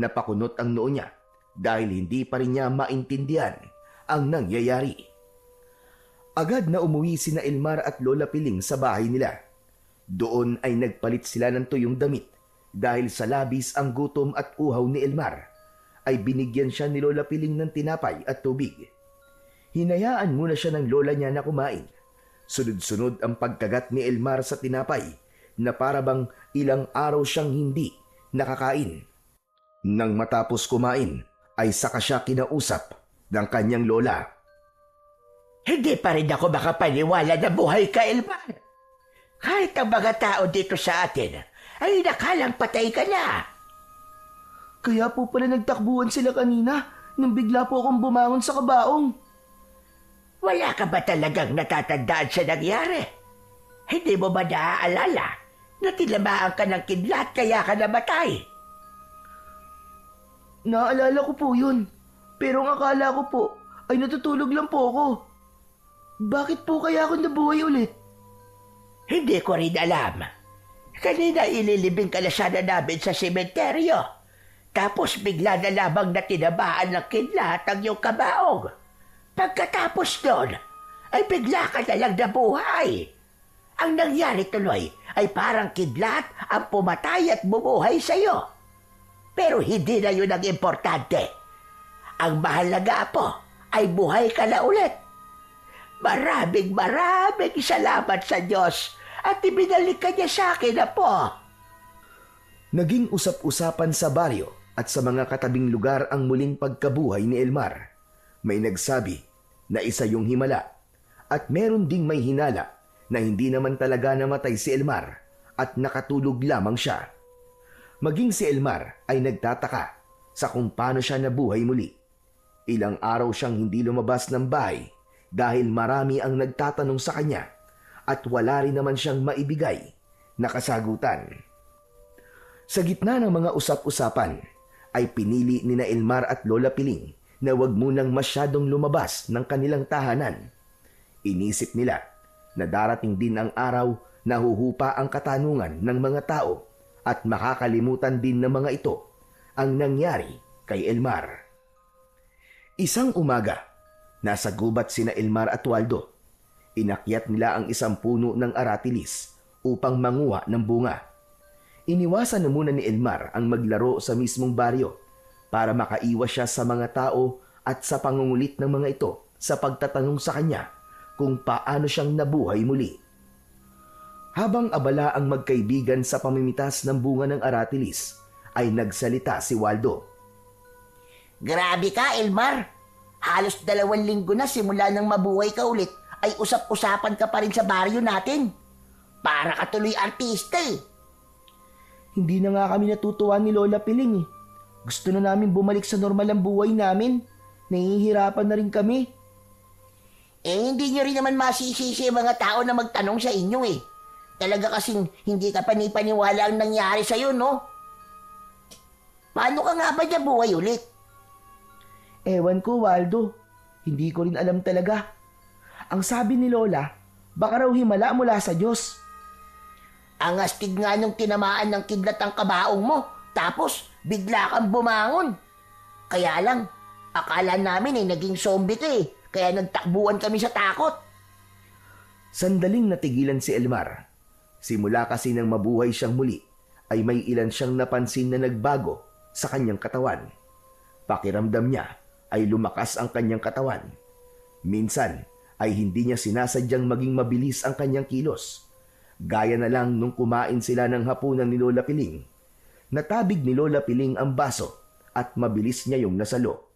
Napakunot ang noo niya dahil hindi pa rin niya maintindihan ang nangyayari. Agad na umuwi sina Elmar at Lola Piling sa bahay nila. Doon ay nagpalit sila ng tuyong damit dahil sa labis ang gutom at uhaw ni Elmar. Ay binigyan siya ni Lola Piling ng tinapay at tubig. Hinayaan muna siya ng lola niya na kumain. Sunod-sunod ang pagkagat ni Elmar sa tinapay na parabang ilang araw siyang hindi nakakain. Nang matapos kumain, ay saka siya kinausap ng kanyang lola. Hindi pa rin ako makapaniwala na buhay ka, Elmar. Kahit ang mga tao dito sa atin ay nakalang patay ka na. Kaya po pala nagtakbuhan sila kanina nang bigla po akong bumangon sa kabaong. Wala ka ba talagang natatandaan sa nangyari? Hindi mo ba naaalala na tinamaan ka ng kidlat kaya ka namatay? Naalala ko po yun. Pero ang akala ko po ay natutulog lang po ako. Bakit po kaya ako nabuhay ulit? Hindi ko rin alam. Kanina ililibing ka na sana namin sa sementeryo. Tapos bigla na lamang na tinamaan ng kidlat ang iyong kabaong. Pagkatapos doon, ay bigla ka na lang nabuhay. Ang nangyari tuloy ay parang kidlat ang pumatay at bumuhay sa iyo. Pero hindi na yun ang importante. Ang mahalaga po ay buhay ka na ulit. Maraming salamat sa Diyos at ibinalik ka niya sa akin na po. Naging usap-usapan sa baryo at sa mga katabing lugar ang muling pagkabuhay ni Elmar. May nagsabi na isa yung himala at meron ding may hinala na hindi naman talaga namatay si Elmar at nakatulog lamang siya. Maging si Elmar ay nagtataka sa kung paano siya nabuhay muli. Ilang araw siyang hindi lumabas ng bahay dahil marami ang nagtatanong sa kanya at wala rin naman siyang maibigay na kasagutan. Sa gitna ng mga usap-usapan ay pinili ni na Elmar at Lola Piling na wag munang masyadong lumabas ng kanilang tahanan. Inisip nila na darating din ang araw na huhupa ang katanungan ng mga tao at makakalimutan din ng mga ito ang nangyari kay Elmar. Isang umaga, nasa gubat sina Elmar at Waldo. Inakyat nila ang isang puno ng aratilis upang manguha ng bunga. Iniwasan na muna ni Elmar ang maglaro sa mismong baryo para makaiwas siya sa mga tao at sa pangungulit ng mga ito sa pagtatanong sa kanya kung paano siyang nabuhay muli. Habang abala ang magkaibigan sa pamimitas ng bunga ng aratilis, ay nagsalita si Waldo. Grabe ka, Elmar. Halos 2 linggo na simula nang mabuhay ka ulit ay usap-usapan ka pa rin sa baryo natin. Para ka tuloy artista eh. Hindi na nga kami natutuwa ni Lola Piling eh. Gusto na namin bumalik sa normal ang buhay namin. Nahihirapan na rin kami. Hindi nyo rin naman masisisi ang mga tao na magtanong sa inyo eh. Talaga kasing hindi ka panipaniwala ang nangyari sa'yo, no? Paano ka nga ba niya buhay ulit? Ewan ko, Waldo. Hindi ko rin alam talaga. Ang sabi ni Lola, baka raw himala mula sa Diyos. Ang astig nga nung tinamaan ng kidlat ang kabaong mo, tapos bigla kang bumangon. Kaya lang, akala namin naging zombie ka eh, kaya nagtakbuhan kami sa takot. Sandaling natigilan si Elmar. Simula kasi nang mabuhay siyang muli, ay may ilan siyang napansin na nagbago sa kanyang katawan. Pakiramdam niya ay lumakas ang kanyang katawan. Minsan ay hindi niya sinasadyang maging mabilis ang kanyang kilos. Gaya na lang nung kumain sila ng hapunan ni Lola Piling. Natabig ni Lola Piling ang baso at mabilis niya yung nasalo.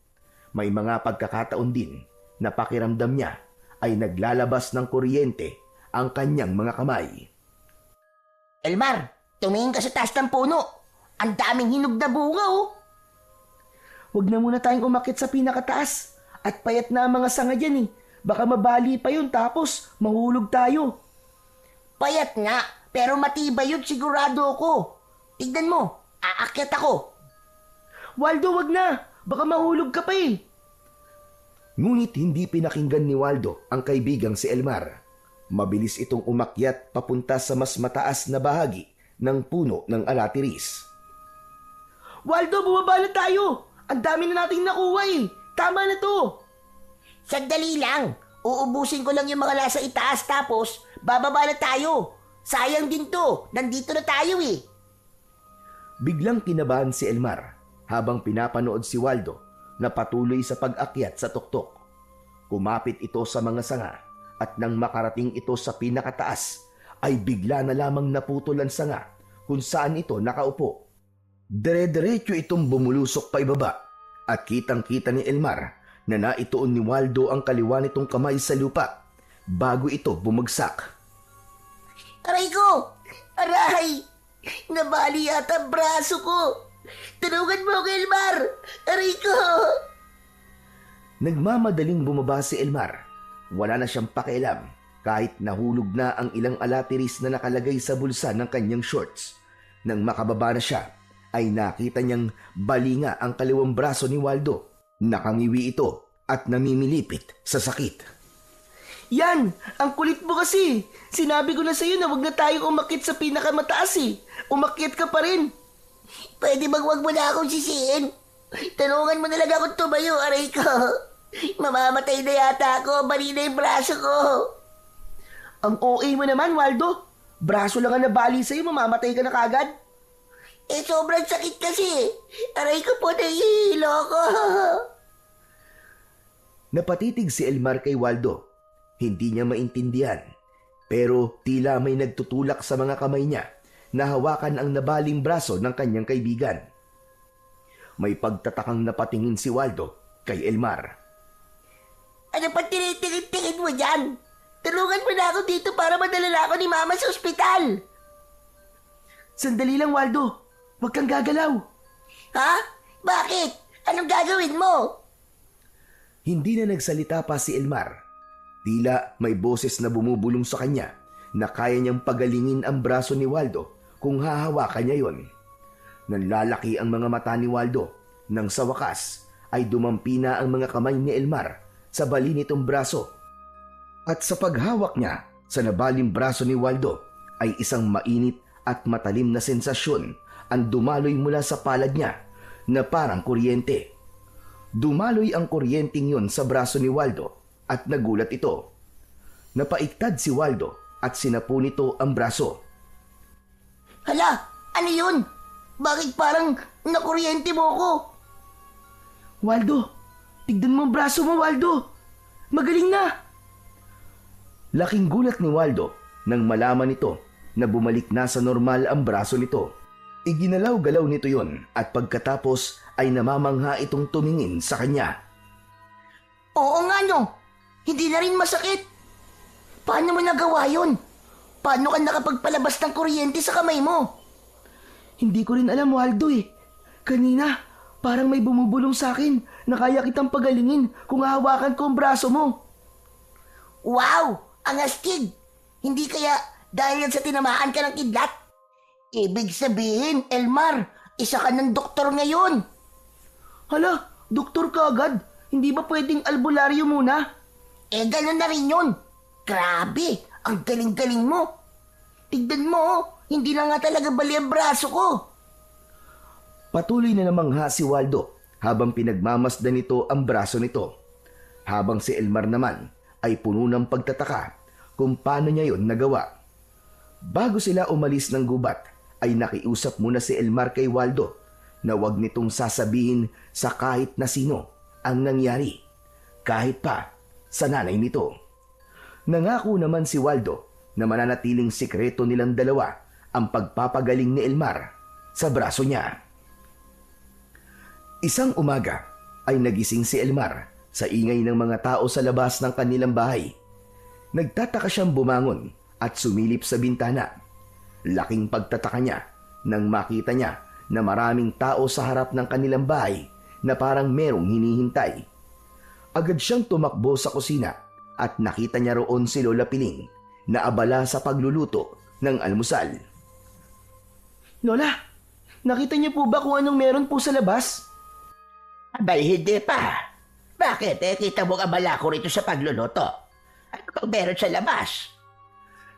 May mga pagkakataon din na pakiramdam niya ay naglalabas ng kuryente ang kanyang mga kamay. Elmar, tumingin ka sa taas ng puno. Ang daming hinog na bunga oh. Huwag na muna tayong umakyat sa pinakataas. At payat na ang mga sanga dyan eh. Baka mabali pa yun tapos mahulog tayo. Payat nga, pero matibay yun sigurado ako. Tignan mo, aakyat ako. Waldo, wag na. Baka mahulog ka pa eh. Ngunit hindi pinakinggan ni Waldo ang kaibigang si Elmar. Mabilis itong umakyat papunta sa mas mataas na bahagi ng puno ng alatiris. Waldo, bumaba na tayo. Ang dami na nating nakuha eh. Tama na to. Sandali lang. Uubusin ko lang yung mga nasa itaas tapos bababa na tayo. Sayang din to. Nandito na tayo eh. Biglang kinabahan si Elmar habang pinapanood si Waldo na patuloy sa pag-akyat sa tuktok. Kumapit ito sa mga sanga at nang makarating ito sa pinakataas ay bigla na lamang naputol ang sanga kung saan ito nakaupo. Dire-diretso itong bumulusok pa ibaba at kitang-kita ni Elmar na naituon ni Waldo ang kaliwa nitong kamay sa lupa bago ito bumagsak. Aray ko! Aray! Nabali yata ang braso ko. Tulungan mo ako, Elmar! Aray ko! Nagmamadaling bumaba si Elmar. Wala na siyang pakialam kahit nahulog na ang ilang alatiris na nakalagay sa bulsa ng kanyang shorts. Nang makababa na siya, ay nakita niyang balinga ang kaliwang braso ni Waldo. Nakangiwi ito at namimilipit sa sakit. Yan! Ang kulit mo kasi. Sinabi ko na sa'yo na wag na tayong umakyat sa pinakamataas eh. Umakyat ka pa rin. Pwede bang wag mo na akong sisihin? Tanungan mo na lang akong tumayo, aray ko. Mamamatay na yata ako, bali na yung braso ko. Ang OA mo naman, Waldo. Braso lang ang nabali sa'yo, mamamatay ka na kagad. Sobrang sakit kasi. Aray ko po, nahihilo ko. Napatitig si Elmar kay Waldo. Hindi niya maintindihan. Pero tila may nagtutulak sa mga kamay niya na hawakan ang nabaling braso ng kanyang kaibigan. May pagtatakang napatingin si Waldo kay Elmar. Ano pa tinitingin-tingin mo dyan? Tulungan mo na ako dito para madala na ako ni Mama sa ospital. Sandali lang, Waldo. Huwag kang gagalaw. Ha? Bakit? Anong gagawin mo? Hindi na nagsalita pa si Elmar. Tila may boses na bumubulong sa kanya na kaya niyang pagalingin ang braso ni Waldo kung hahawakan niya yon. Nanlalaki ang mga mata ni Waldo nang sa wakas ay dumampi na ang mga kamay ni Elmar sa bali nitong braso. At sa paghawak niya sa nabaling braso ni Waldo ay isang mainit at matalim na sensasyon ang dumaloy mula sa palad niya na parang kuryente. Dumaloy ang kuryenteng yon sa braso ni Waldo at nagulat ito. Napaiktad si Waldo at sinapo nito ang braso. Hala, ano yun? Bakit parang nakuryente mo ko? Waldo, tignan mo ang braso mo, Waldo. Magaling na. Laking gulat ni Waldo nang malaman nito na bumalik na sa normal ang braso nito. Iginalaw-galaw nito yon at pagkatapos ay namamangha itong tumingin sa kanya. Oo nga no, hindi na rin masakit. Paano mo nagawa yun? Paano ka nakapagpalabas ng kuryente sa kamay mo? Hindi ko rin alam, Waldo eh. Kanina, parang may bumubulong sa akin na kaya kitang pagalingin kung hahawakan ko ang braso mo. Wow! Ang astig! Hindi kaya dahil sa tinamaan ka ng kidlat? Ibig sabihin, Elmar, isa ka ng doktor ngayon. Hala, doktor ka agad. Hindi ba pwedeng albularyo muna? Ganun na rin yun. Grabe, ang galing-galing mo. Tignan mo, hindi na nga talaga bali ang braso ko. Patuloy na namangha si Waldo habang pinagmamasdan nito ang braso nito. Habang si Elmar naman ay puno ng pagtataka kung paano niya yon nagawa. Bago sila umalis ng gubat, ay nakiusap muna si Elmar kay Waldo na wag nitong sasabihin sa kahit na sino ang nangyari, kahit pa sa nanay nito. Nangako naman si Waldo na mananatiling sikreto nilang dalawa ang pagpapagaling ni Elmar sa braso niya. Isang umaga ay nagising si Elmar sa ingay ng mga tao sa labas ng kanilang bahay. Nagtataka siyang bumangon at sumilip sa bintana. Laking pagtataka niya nang makita niya na maraming tao sa harap ng kanilang bahay na parang merong hinihintay. Agad siyang tumakbo sa kusina at nakita niya roon si Lola Piling na abala sa pagluluto ng almusal. Lola, nakita niyo po ba kung anong meron po sa labas? Abay, hindi pa. Bakit? Kita mo abala ko rito sa pagluluto. Ano bang meron sa labas?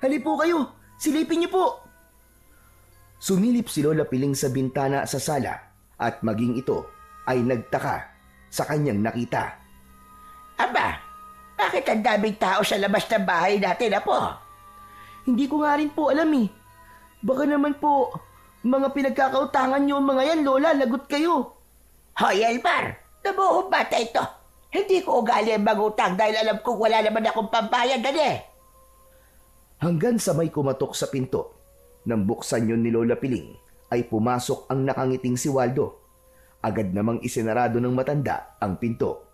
Hali po kayo, silipin niyo po. Sumilip si Lola Piling sa bintana sa sala at maging ito ay nagtaka sa kanyang nakita. Aba, bakit ang daming tao sa labas ng bahay natin, Apo? Hindi ko nga rin po alam eh. Baka naman po, mga pinagkakautangan niyo mga yan, Lola, lagot kayo. Hoy, Elmar, nabuhong bata ito. Hindi ko ugali ang mangutang dahil alam kong wala naman akong pambayad, Hanggang sa may kumatok sa pinto. Nang buksan yun ni Lola Piling, ay pumasok ang nakangiting si Waldo. Agad namang isinarado ng matanda ang pinto.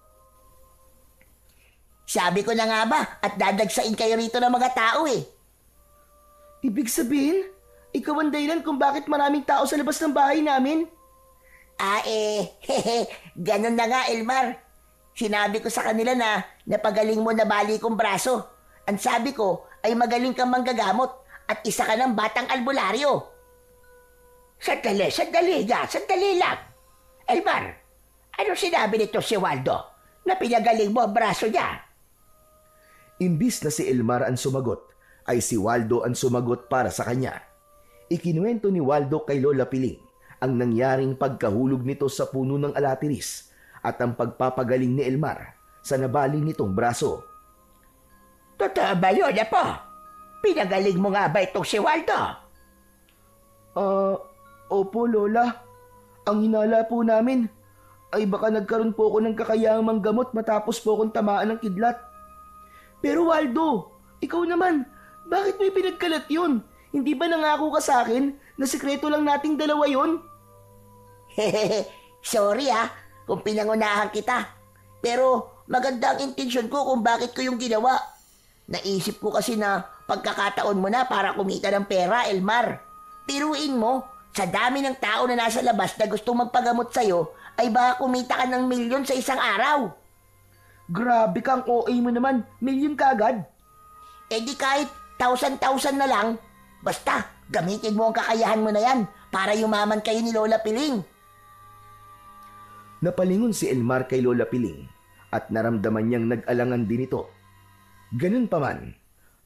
Sabi ko na nga ba at dadagsain kayo rito ng mga tao eh. Ibig sabihin, ikaw ang dahilan kung bakit maraming tao sa labas ng bahay namin? Ganun na nga, Elmar. Sinabi ko sa kanila na napagaling mo na bali kong braso. Ang sabi ko ay magaling kang manggagamot at isa ka ng batang albularyo. Sandali lang. Elmar, ano sinabi nito si Waldo na pinagaling mo ang braso niya? Imbis na si Elmar ang sumagot, ay si Waldo ang sumagot para sa kanya. Ikinuwento ni Waldo kay Lola Piling ang nangyaring pagkahulog nito sa puno ng alatiris at ang pagpapagaling ni Elmar sa nabali nitong braso. Totoo ba yun, Apo? Pinagaling mo nga ba itong si Waldo? Opo, Lola. Ang hinala po namin ay baka nagkaroon po ako ng kakayahang manggamot matapos po akong tamaan ng kidlat. Pero Waldo, ikaw naman, bakit mo ipinagkalat yun? Hindi ba nangako ka sa akin na sikreto lang nating dalawa yun? Sorry kung pinangunahan kita. Pero maganda ang intensyon ko kung bakit ko yung ginawa. Naisip ko kasi na pagkakataon mo na para kumita ng pera, Elmar. Piruin mo, sa dami ng tao na nasa labas na gustong magpagamot sa'yo, ay baka kumita ka ng milyon sa isang araw. Grabe kang OA mo naman, milyon kagad. Eh di kahit 1,000 na lang, basta gamitin mo ang kakayahan mo na yan para yumaman kayo ni Lola Piling. Napalingon si Elmar kay Lola Piling at naramdaman niyang nag-alangan din ito. Ganun pa man,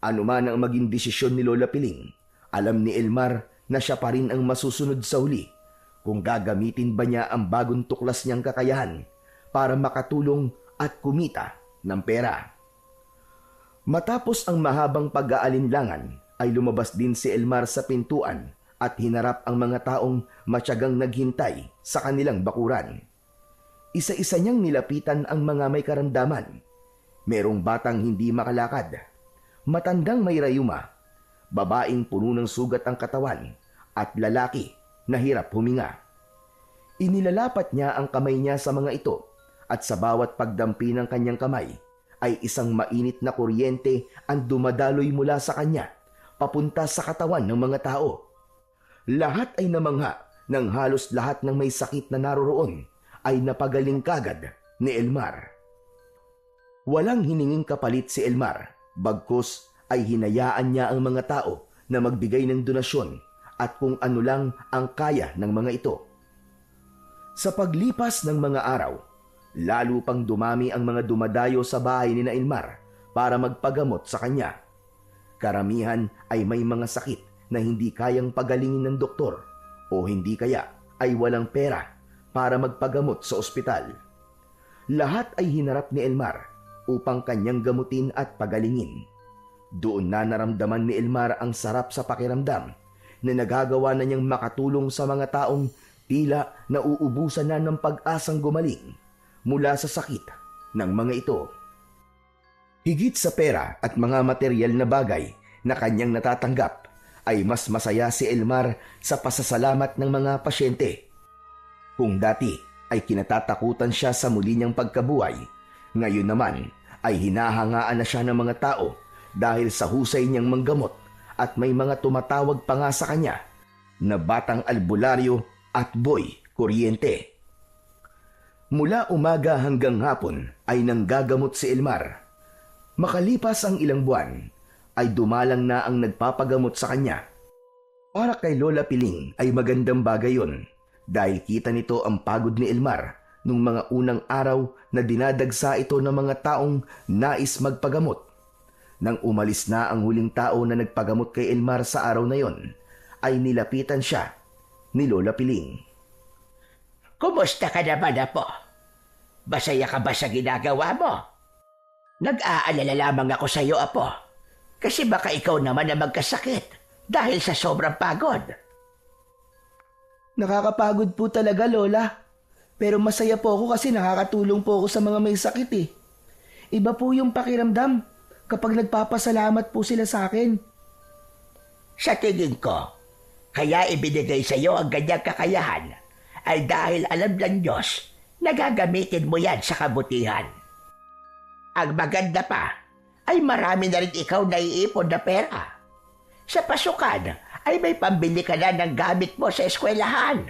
anuman ang maging desisyon ni Lola Piling, alam ni Elmar na siya pa rin ang masusunod sa huli kung gagamitin ba niya ang bagong tuklas niyang kakayahan para makatulong at kumita ng pera. Matapos ang mahabang pag-aalinlangan ay lumabas din si Elmar sa pintuan at hinarap ang mga taong matyagang naghintay sa kanilang bakuran. Isa-isa niyang nilapitan ang mga may karamdaman. Merong batang hindi makalakad, matandang may rayuma, babaeng puno ng sugat ang katawan, at lalaki na hirap huminga. Inilalapat niya ang kamay niya sa mga ito at sa bawat pagdampi ng kanyang kamay ay isang mainit na kuryente ang dumadaloy mula sa kanya papunta sa katawan ng mga tao. Lahat ay namangha nang halos lahat ng may sakit na naroroon ay napagaling kagad ni Elmar. Walang hininging kapalit si Elmar, bagkus ay hinayaan niya ang mga tao na magbigay ng donasyon at kung ano lang ang kaya ng mga ito. Sa paglipas ng mga araw, lalo pang dumami ang mga dumadayo sa bahay ni Elmar para magpagamot sa kanya. Karamihan ay may mga sakit na hindi kayang pagalingin ng doktor o hindi kaya ay walang pera para magpagamot sa ospital. Lahat ay hinarap ni Elmar upang kanyang gamutin at pagalingin. Doon na naramdaman ni Elmar ang sarap sa pakiramdam na nagagawa na niyang makatulong sa mga taong tila nauubusan na ng pag-asang gumaling mula sa sakit ng mga ito. Higit sa pera at mga material na bagay na kanyang natatanggap, ay mas masaya si Elmar sa pasasalamat ng mga pasyente. Kung dati ay kinatatakutan siya sa muli niyang pagkabuhay, ngayon naman ay hinahangaan na siya ng mga tao dahil sa husay niyang manggamot at may mga tumatawag pa nga sa kanya na batang albularyo at boy kuryente. Mula umaga hanggang hapon ay nanggagamot si Elmar. Makalipas ang ilang buwan, ay dumalang na ang nagpapagamot sa kanya. Para kay Lola Piling ay magandang bagay yon dahil kita nito ang pagod ni Elmar nung mga unang araw na dinadagsa ito ng mga taong nais magpagamot. Nang umalis na ang huling tao na nagpagamot kay Elmar sa araw na yon, ay nilapitan siya ni Lola Piling. Kumusta ka naman, Apo? Masaya ka ba sa ginagawa mo? Nag-aalala lamang ako sa iyo, Apo. Kasi baka ikaw naman na magkasakit dahil sa sobrang pagod. Nakakapagod po talaga, Lola. Pero masaya po ako kasi nakakatulong po ako sa mga may sakit eh. Iba po yung pakiramdam kapag nagpapasalamat po sila sa akin. Sa tingin ko, kaya ibinigay sa iyo ang ganyang kakayahan ay dahil alam ng Diyos na gagamitin mo yan sa kabutihan. Ang maganda pa ay marami na rin ikaw naiipon na pera. Sa pasukan ay may pambili ka na ng gamit mo sa eskwelahan.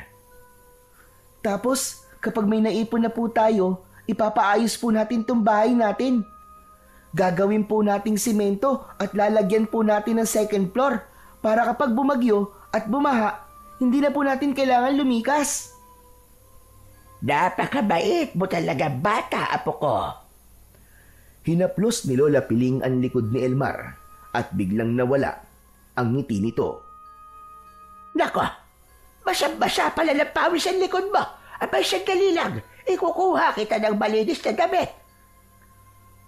Tapos, kapag may naipon na po tayo, ipapaayos po natin tong bahay natin. Gagawin po nating simento at lalagyan po natin ng second floor para kapag bumagyo at bumaha, hindi na po natin kailangan lumikas. Napakabait mo talaga, bata, Apo ko. Hinaplos ni Lola Piling ang likod ni Elmar at biglang nawala ang ngiti nito. Nako, Basa-basa pala ng pawis ang likod mo. Abay, sandali lang. Ikukuha kita ng malinis na damit.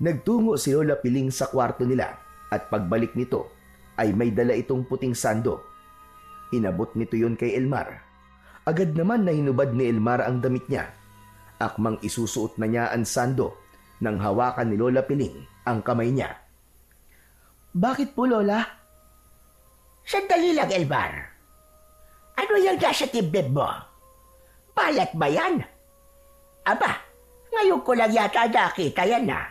Nagtungo si Lola Piling sa kwarto nila at pagbalik nito ay may dala itong puting sando. Inabot nito yon kay Elmar. Agad naman na hinubad ni Elmar ang damit niya. Akmang isusuot na niya ang sando nang hawakan ni Lola Piling ang kamay niya. Bakit po, Lola? Sandali lang, Elmar. Ano yung nasa tibdib mo? Balat ba yan? Aba, ngayon ko lang yata nakita yan na.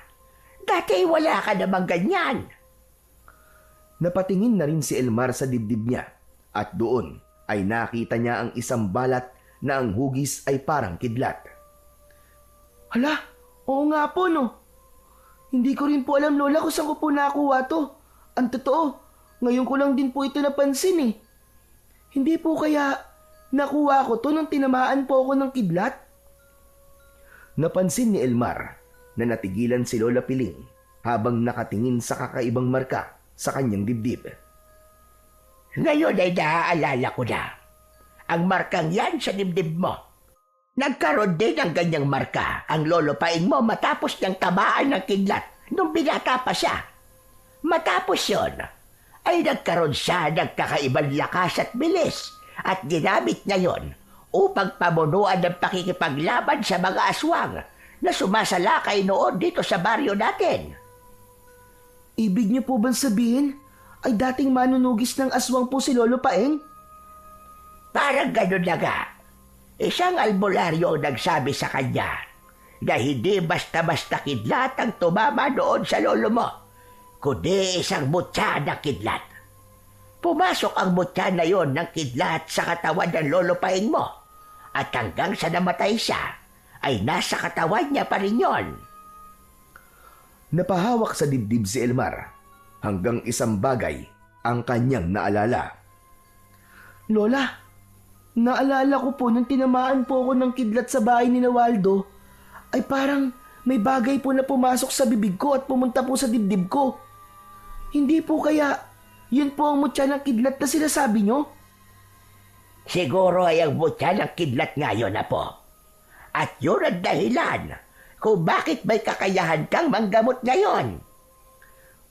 Dati wala ka namang ganyan. Napatingin na rin si Elmar sa dibdib niya at doon ay nakita niya ang isang balat na ang hugis ay parang kidlat. Hala, oo nga po no. Hindi ko rin po alam, Lola, kung saan ko po nakuha to. Ang totoo, ngayon ko lang din po ito napansin eh. Hindi po kaya nakuha ko to nang tinamaan po ako ng kidlat? Napansin ni Elmar na natigilan si Lola Piling habang nakatingin sa kakaibang marka sa kanyang dibdib. Ngayon ay naaalala ko na. Ang markang yan sa dibdib mo. Nagkaroon din ng ganyang marka ang lolo paing mo matapos niyang tamaan ng kidlat nung binata pa siya. Matapos yon, ay nagkaroon siya ng kakaibang lakas at bilis at ginamit niya yon upang pamunuan ng pakikipaglaban sa mga aswang na sumasalakay noon dito sa baryo natin. Ibig niyo po bang sabihin ay dating manunugis ng aswang po si Lolo Paeng? Parang ganun na nga. Isang albularyo ang nagsabi sa kanya na hindi basta-basta kidlat ang tumama noon sa lolo mo, kundi isang mutya na kidlat. Pumasok ang mutya na yon ng kidlat sa katawan ng lolo paing mo at hanggang sa namatay siya ay nasa katawan niya pa rin yon. Napahawak sa dibdib si Elmar hanggang isang bagay ang kanyang naalala. Lola, naalala ko po nung tinamaan po ako ng kidlat sa bahay ni Waldo, ay parang may bagay po na pumasok sa bibig ko at pumunta po sa dibdib ko. Hindi po kaya yun po ang mutya ng kidlat na sinasabi nyo? Siguro ay ang mutya ng kidlat ngayon na po. At yun ang dahilan kung bakit may kakayahan kang manggamot ngayon.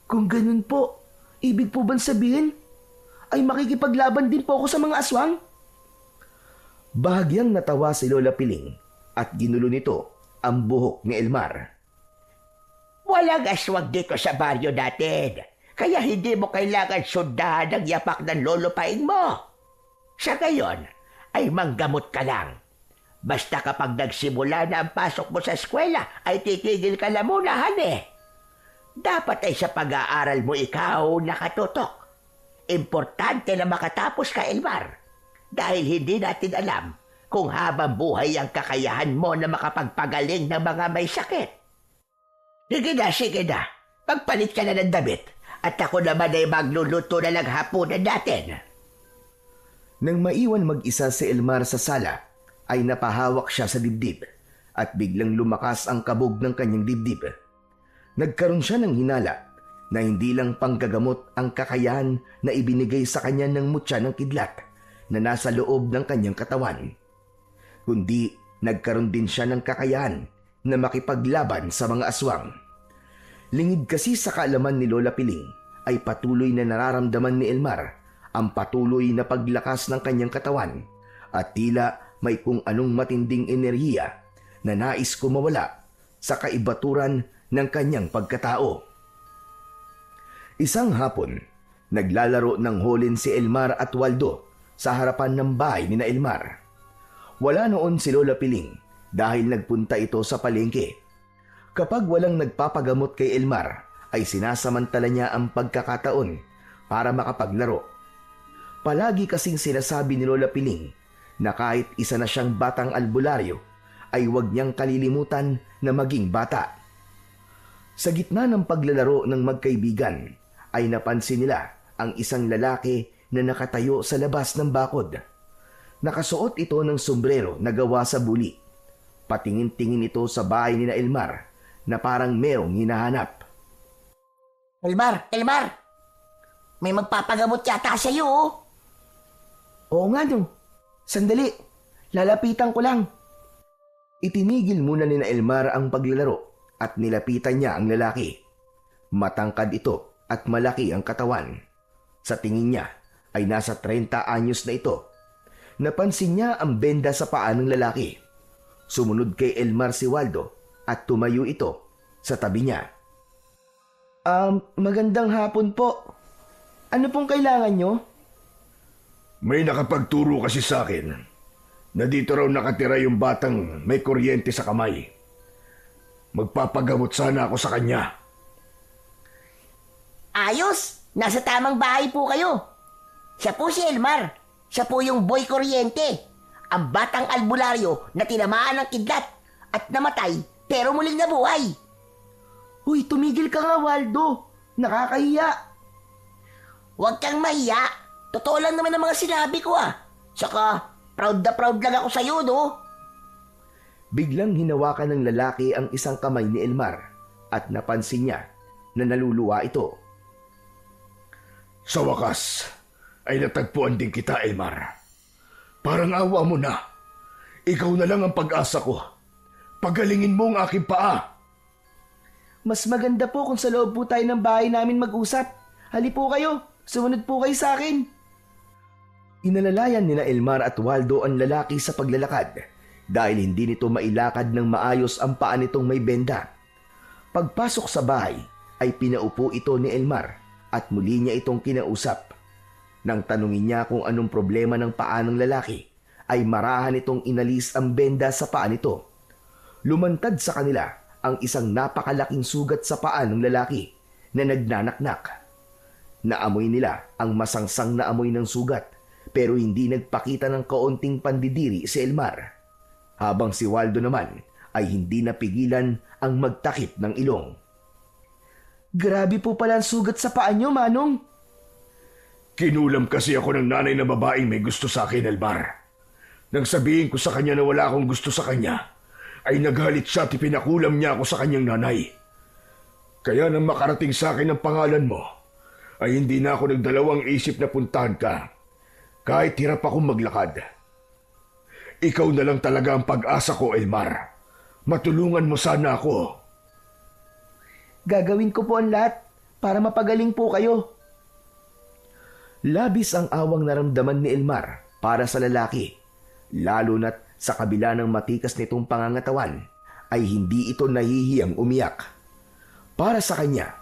Kung ganun po, ibig po bang sabihin ay makikipaglaban din po ako sa mga aswang? Bahagyang natawa si Lola Piling at ginulo nito ang buhok ni Elmar. Walang aswang dito sa baryo natin, kaya hindi mo kailangan sundahan ang yapak ng lolo paing mo. Sa gayon, ay manggamot ka lang. Basta kapag nagsimula na ang pasok mo sa eskwela, ay titigil ka na muna, hane. Dapat ay sa pag-aaral mo ikaw nakatutok. Importante na makatapos ka, Elmar. Dahil hindi natin alam kung habang buhay ang kakayahan mo na makapagpagaling ng mga may sakit. Sige na. Pagpalit ka na ng damit at ako naman ay magluluto na ng hapunan natin. Nang maiwan mag-isa si Elmar sa sala, ay napahawak siya sa dibdib at biglang lumakas ang kabog ng kanyang dibdib. Nagkaroon siya ng hinala na hindi lang panggagamot ang kakayahan na ibinigay sa kanya ng mutya ng kidlat na nasa loob ng kanyang katawan, kundi nagkaroon din siya ng kakayahan na makipaglaban sa mga aswang. Lingid kasi sa kaalaman ni Lola Piling ay patuloy na nararamdaman ni Elmar ang patuloy na paglakas ng kanyang katawan at tila may kung anong matinding enerhiya na nais kumawala sa kaibaturan ng kanyang pagkatao. Isang hapon, naglalaro ng holin si Elmar at Waldo sa harapan ng bahay ni na Elmar. Wala noon si Lola Piling dahil nagpunta ito sa palengke. Kapag walang nagpapagamot kay Elmar, ay sinasamantala niya ang pagkakataon para makapaglaro. Palagi kasing sinasabi ni Lola Piling na kahit isa na siyang batang albularyo, ay huwag niyang kalilimutan na maging bata. Sa gitna ng paglalaro ng magkaibigan, ay napansin nila ang isang lalaki na nakatayo sa labas ng bakod. Nakasuot ito ng sombrero na gawa sa buli. Patingin-tingin ito sa bahay ni na Elmar na parang merong hinahanap. Elmar! May magpapagamot yata sa iyo, oh. Oo nga no. Sandali, lalapitan ko lang. Itinigil muna ni na Elmar ang paglalaro at nilapitan niya ang lalaki. Matangkad ito at malaki ang katawan. Sa tingin niya ay nasa 30 anyos na ito. Napansin niya ang benda sa paa ng lalaki. Sumunod kay Elmar si Waldo at tumayo ito sa tabi niya. Magandang hapon po. Ano pong kailangan nyo? May nakapagturo kasi sa akin na dito raw nakatira yung batang may kuryente sa kamay. Magpapagamot sana ako sa kanya. Ayos! Nasa tamang bahay po kayo. Siya po si Elmar. Siya po yung boy kuryente. Ang batang albularyo na tinamaan ng kidlat at namatay pero muling nabuhay. Huy, tumigil ka nga, Waldo. Nakakahiya. Huwag kang mahiya. Totoo lang naman ang mga sinabi ko Saka, proud na proud lang ako sa'yo, no? Biglang hinawakan ng lalaki ang isang kamay ni Elmar at napansin niya na naluluwa ito. Sa wakas, ay natagpuan din kita, Elmar. Parang awa mo na. Ikaw na lang ang pag-asa ko. Pagalingin mo ang aking paa. Mas maganda po kung sa loob po tayo ng bahay namin mag-usap. Hali po kayo. Sumunod po kayo sa akin. Inalalayan nina Elmar at Waldo ang lalaki sa paglalakad dahil hindi nito mailakad ng maayos ang paa nitong may benda. Pagpasok sa bahay ay pinaupo ito ni Elmar at muli niya itong kinausap. Nang tanungin niya kung anong problema ng paa ng lalaki, ay marahan itong inalis ang benda sa paa nito. Lumantad sa kanila ang isang napakalaking sugat sa paa ng lalaki na nagnanaknak. Naamoy nila ang masangsang na amoy ng sugat pero hindi nagpakita ng kaunting pandidiri si Elmar. Habang si Waldo naman ay hindi napigilan ang magtakip ng ilong. Grabe po pala ang sugat sa paa nyo, Manong. Kinulam kasi ako ng nanay na babaeng may gusto sa akin, Elmar. Nang sabihin ko sa kanya na wala akong gusto sa kanya, ay naghalit siya at ipinakulam niya ako sa kanyang nanay. Kaya nang makarating sa akin ang pangalan mo, ay hindi na ako nagdalawang isip na puntahan ka. Kahit hirap akong maglakad. Ikaw na lang talaga ang pag-asa ko, Elmar. Matulungan mo sana ako. Gagawin ko po ang lahat para mapagaling po kayo. Labis ang awang naramdaman ni Elmar para sa lalaki, lalo na't sa kabila ng matikas nitong pangangatawan ay hindi ito nahihiyang umiyak. Para sa kanya,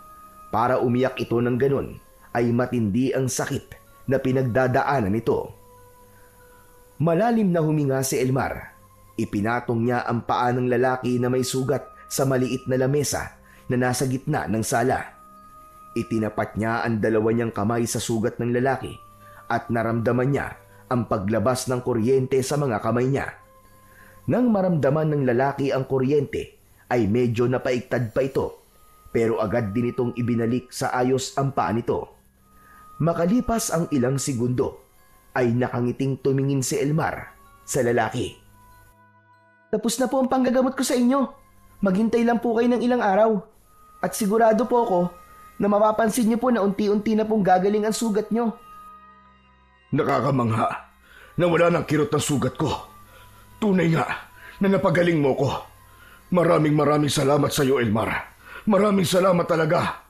para umiyak ito ng ganun ay matindi ang sakit na pinagdadaanan nito. Malalim na huminga si Elmar. Ipinatong niya ang paa ng lalaki na may sugat sa maliit na lamesa na nasa gitna ng sala. Itinapat niya ang dalawa niyang kamay sa sugat ng lalaki at naramdaman niya ang paglabas ng kuryente sa mga kamay niya. Nang maramdaman ng lalaki ang kuryente ay medyo napaiktad pa ito pero agad din itong ibinalik sa ayos ang paa nito. Makalipas ang ilang segundo ay nakangiting tumingin si Elmar sa lalaki. Tapos na po ang panggagamot ko sa inyo. Maghintay lang po kayo ng ilang araw. At sigurado po ako na mapapansin niyo po na unti-unti na pong gagaling ang sugat niyo. Nakakamangha na wala ng kirot ng sugat ko. Tunay nga na napagaling mo ko. Maraming salamat sa iyo, Elmar. Maraming salamat talaga.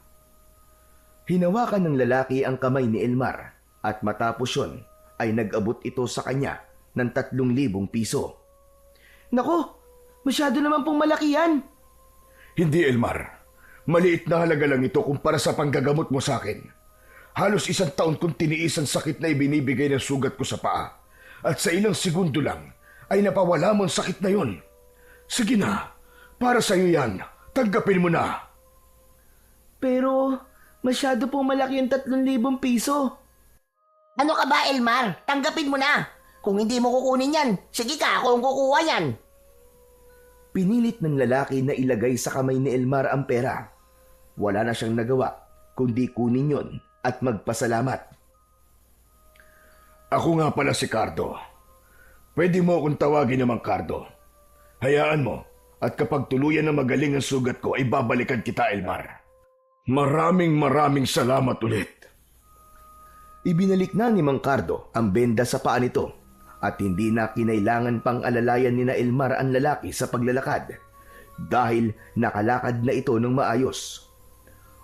Hinawakan ng lalaki ang kamay ni Elmar at matapos yun ay nag-abot ito sa kanya ng 3,000 piso. Naku, masyado naman pong malaki yan. Hindi, Elmar. Maliit na halaga lang ito kumpara sa panggagamot mo sa akin. Halos 1 taon kong tiniis ang sakit na ibinibigay ng sugat ko sa paa. At sa ilang segundo lang ay napawala mo ang sakit na yon. Sige na, para sa iyo yan. Tanggapin mo na. Pero masyado pong malaki yung 3,000 piso. Ano ka ba, Elmar? Tanggapin mo na. Kung hindi mo kukunin yan, sige ka, ako ang kukuha yan. Pinilit ng lalaki na ilagay sa kamay ni Elmar ang pera. Wala na siyang nagawa kundi kunin yon at magpasalamat. Ako nga pala si Cardo. Pwede mo akong tawagin naman Cardo. Hayaan mo at kapag tuluyan na magaling ang sugat ko ay babalikan kita, Elmar. Maraming salamat ulit. Ibinalik na ni Mang Cardo ang benda sa paa nito at hindi na kinailangan pang alalayan ni na Elmar ang lalaki sa paglalakad dahil nakalakad na ito ng maayos.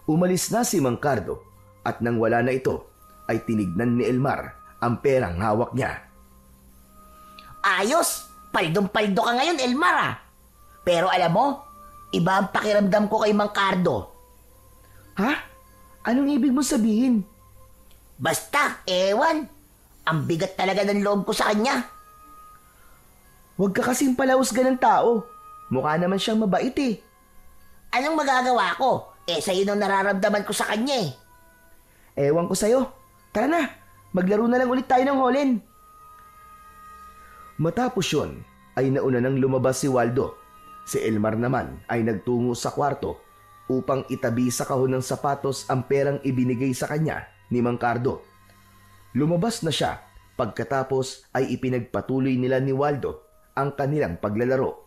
Umalis na si Mang Cardo at nang wala na ito ay tinignan ni Elmar ang perang hawak niya. Ayos! Paldong-paldo ka ngayon, Elmar ah. Pero alam mo, iba ang pakiramdam ko kay Mang Cardo. Ha? Anong ibig mo sabihin? Basta, ewan. Ang bigat talaga ng loob ko sa kanya. Huwag ka kasing palahusgan ng tao. Mukha naman siyang mabait eh. Anong magagawa ko? Sa'yo nang nararamdaman ko sa kanya eh. Ewan ko sa'yo. Tara na, maglaro na lang ulit tayo ng holen. Matapos yun, ay nauna nang lumabas si Waldo. Si Elmar naman ay nagtungo sa kwarto upang itabi sa kahon ng sapatos ang perang ibinigay sa kanya ni Mang Cardo. Lumabas na siya pagkatapos ay ipinagpatuloy nila ni Waldo ang kanilang paglalaro.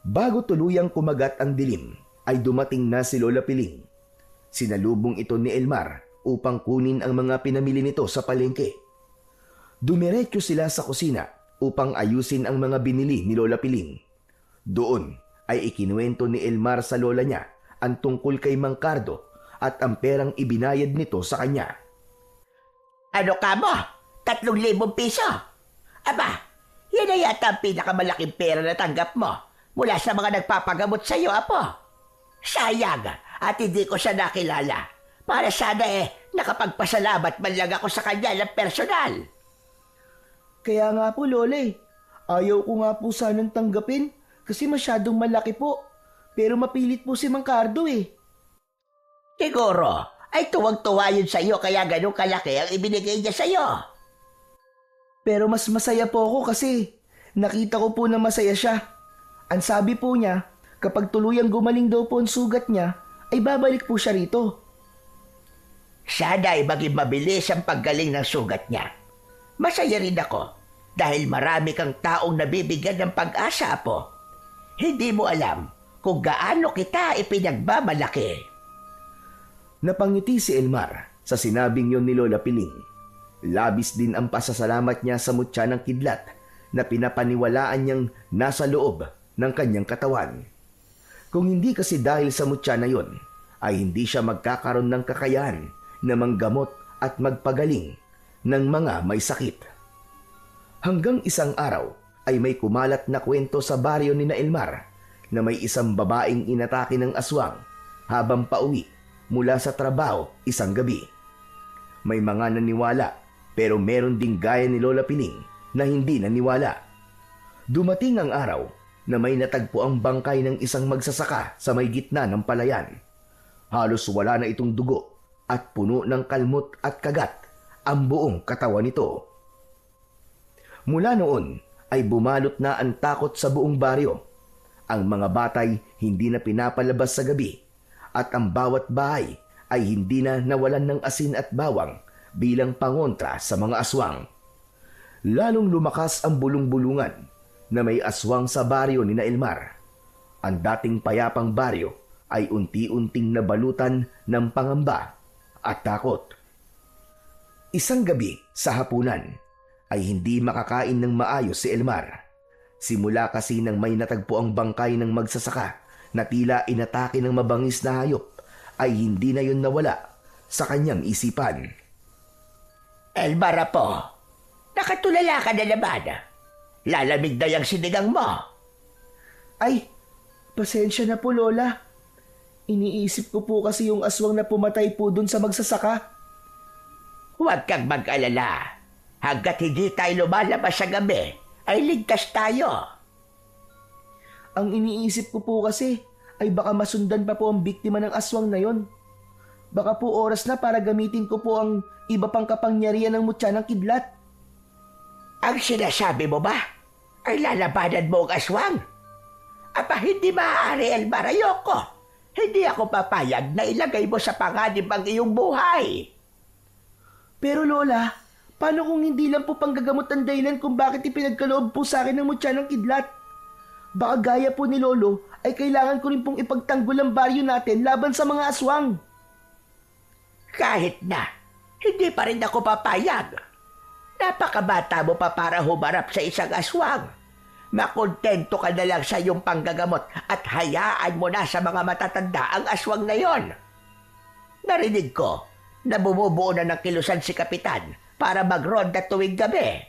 Bago tuluyang kumagat ang dilim, ay dumating na si Lola Piling. Sinalubong ito ni Elmar upang kunin ang mga pinamili nito sa palengke. Dumiretso sila sa kusina upang ayusin ang mga binili ni Lola Piling. Doon ay ikinuwento ni Elmar sa lola niya ang tungkol kay Mang Cardo at ang perang ibinayad nito sa kanya. Ano ka mo? 3,000 piso? Aba, yan na yata ang pinakamalaking pera na tanggap mo mula sa mga nagpapagamot sa iyo, apo. Sayang at hindi ko siya nakilala. Para sana nakapagpasalamat man lang ako sa kanya ng personal. Kaya nga po, Lola eh. Ayaw ko nga po sanang tanggapin kasi masyadong malaki po. Pero mapilit po si Mang Cardo eh. Siguro ay tuwag-tuwa yun sa iyo kaya ganun kalaki ang ibinigay niya sa iyo. Pero mas masaya po ako kasi nakita ko po na masaya siya. Ang sabi po niya, kapag tuluyang gumaling daw po ang sugat niya, ay babalik po siya rito. Sana ay maging mabilis ang paggaling ng sugat niya. Masaya rin ako dahil marami kang taong nabibigyan ng pag-asa, apo. Hindi mo alam kung gaano kita ipinagmamalaki. Napangiti si Elmar sa sinabing yon ni Lola Piling. Labis din ang pasasalamat niya sa mutya ng kidlat na pinapaniwalaan niyang nasa loob ng kanyang katawan. Kung hindi kasi dahil sa mutya na yon, ay hindi siya magkakaroon ng kakayahan na manggamot at magpagaling ng mga may sakit. Hanggang isang araw ay may kumalat na kwento sa baryo ni na Elmar na may isang babaeng inatake ng aswang habang pauwi mula sa trabaho isang gabi. May mga naniwala pero meron ding gaya ni Lola Piling na hindi naniwala. Dumating ang araw na may natagpo ang bangkay ng isang magsasaka sa may gitna ng palayan. Halos wala na itong dugo at puno ng kalmot at kagat ang buong katawan nito. Mula noon ay bumalot na ang takot sa buong baryo. Ang mga batay hindi na pinapalabas sa gabi at ang bawat bahay ay hindi na nawalan ng asin at bawang bilang pangontra sa mga aswang. Lalong lumakas ang bulong-bulungan na may aswang sa baryo ni na Elmar. Ang dating payapang baryo ay unti-unting nabalutan ng pangamba at takot. Isang gabi sa hapunan ay hindi makakain ng maayos si Elmar. Simula kasi nang may natagpo ang bangkay ng magsasaka na tila inatake ng mabangis na hayop, ay hindi na yun nawala sa kanyang isipan. Elmar, apo, nakatulala ka na naman. Lalamig na yung sinigang mo. Ay, pasensya na po, Lola. Iniisip ko po kasi yung aswang na pumatay po dun sa magsasaka. Huwag kang mag-alala. Hanggat hindi tayo lumalabas sa gabi, ay ligtas tayo. Ang iniisip ko po kasi ay baka masundan pa po ang biktima ng aswang na yon. Baka po oras na para gamitin ko po ang iba pang kapangyarihan ng mutya ng kidlat. Ang sinasabi mo ba ay lalabanan mo ang aswang? Apa hindi maaari, Elmar, ayoko. Hindi ako papayag na ilagay mo sa panganib ang iyong buhay. Pero Lola, paano kung hindi lang po panggagamot ang dahilan kung bakit ipinagkaloob po sa akin ng mutya ng kidlat? Baka gaya po ni Lolo ay kailangan ko rin pong ipagtanggol ang baryo natin laban sa mga aswang. Kahit na, hindi pa rin ako papayag. Napakabata mo pa para humarap sa isang aswang. Makontento ka na lang sa iyong panggagamot at hayaan mo na sa mga matatanda ang aswang na yon. Narinig ko na bumubuo na ng kilusan si Kapitan para magronda tuwing gabi.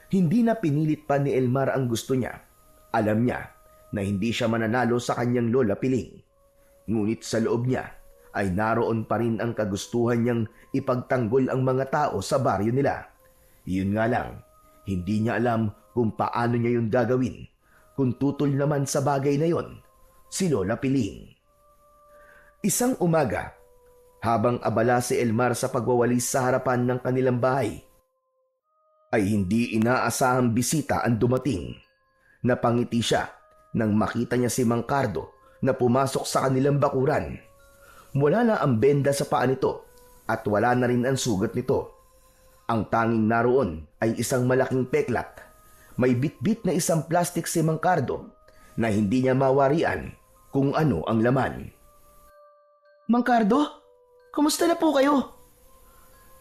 Hindi na pinilit pa ni Elmar ang gusto niya. Alam niya na hindi siya mananalo sa kanyang lola Piling. Ngunit sa loob niya ay naroon pa rin ang kagustuhan niyang ipagtanggol ang mga tao sa baryo nila. Yun nga lang, hindi niya alam kung paano niya yun gagawin kung tutol naman sa bagay na yon si Lola Piling. Isang umaga, habang abala si Elmar sa pagwawalis sa harapan ng kanilang bahay, ay hindi inaasahang bisita ang dumating. Napangiti siya nang makita niya si Mang Cardo na pumasok sa kanilang bakuran. Wala na ang benda sa paa nito at wala na rin ang sugat nito. Ang tanging naroon ay isang malaking peklat. May bitbit na isang plastik si Mang Cardo na hindi niya mawarian kung ano ang laman. Mang Cardo, kumusta na po kayo?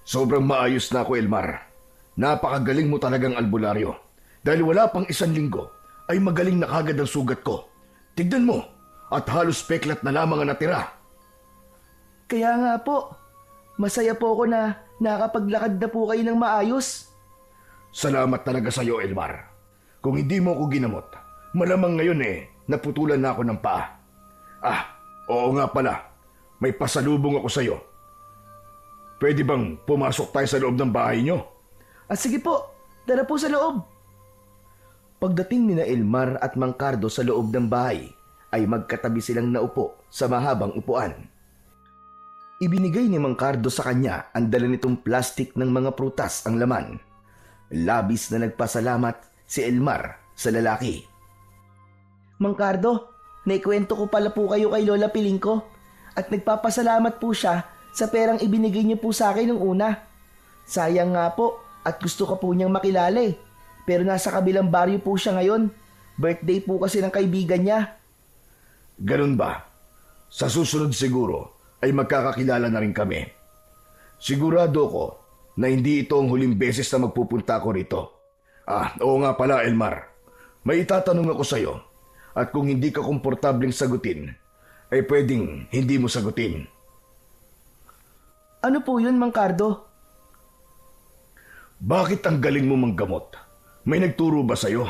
Sobrang maayos na ako, Elmar. Napakagaling mo talagang albularyo. Dahil wala pang 1 linggo, ay magaling na kagad ang sugat ko. Tignan mo, at halos peklat na lamang ang natira. Kaya nga po, masaya po ako na nakapaglakad na po kayo ng maayos. Salamat talaga sa iyo, Elmar. Kung hindi mo ako ginamot, malamang ngayon naputulan na ako ng paa. Oo nga pala, may pasalubong ako sa iyo. Pwede bang pumasok tayo sa loob ng bahay niyo? Sige po, tara po sa loob. Pagdating ni na Elmar at Mang Cardo sa loob ng bahay, ay magkatabi silang naupo sa mahabang upuan. Ibinigay ni Mang Cardo sa kanya ang dala nitong plastik ng mga prutas ang laman. Labis na nagpasalamat si Elmar sa lalaki. Mang Cardo, naikwento ko pala po kayo kay Lola Piling ko at nagpapasalamat po siya sa perang ibinigay niyo po sa akin nung una. Sayang nga po at gusto ko po niyang makilala pero nasa kabilang baryo po siya ngayon. Birthday po kasi ng kaibigan niya. Ganun ba? Sa susunod siguro ay magkakakilala na rin kami. Sigurado ko na hindi ito ang huling beses na magpupunta ko rito. Oo nga pala, Elmar. May itatanong ako sa iyo. At kung hindi ka komportableng sagutin, ay pwedeng hindi mo sagutin. Ano po yun, Mang Cardo? Bakit ang galing mo manggamot? May nagturo ba sa iyo?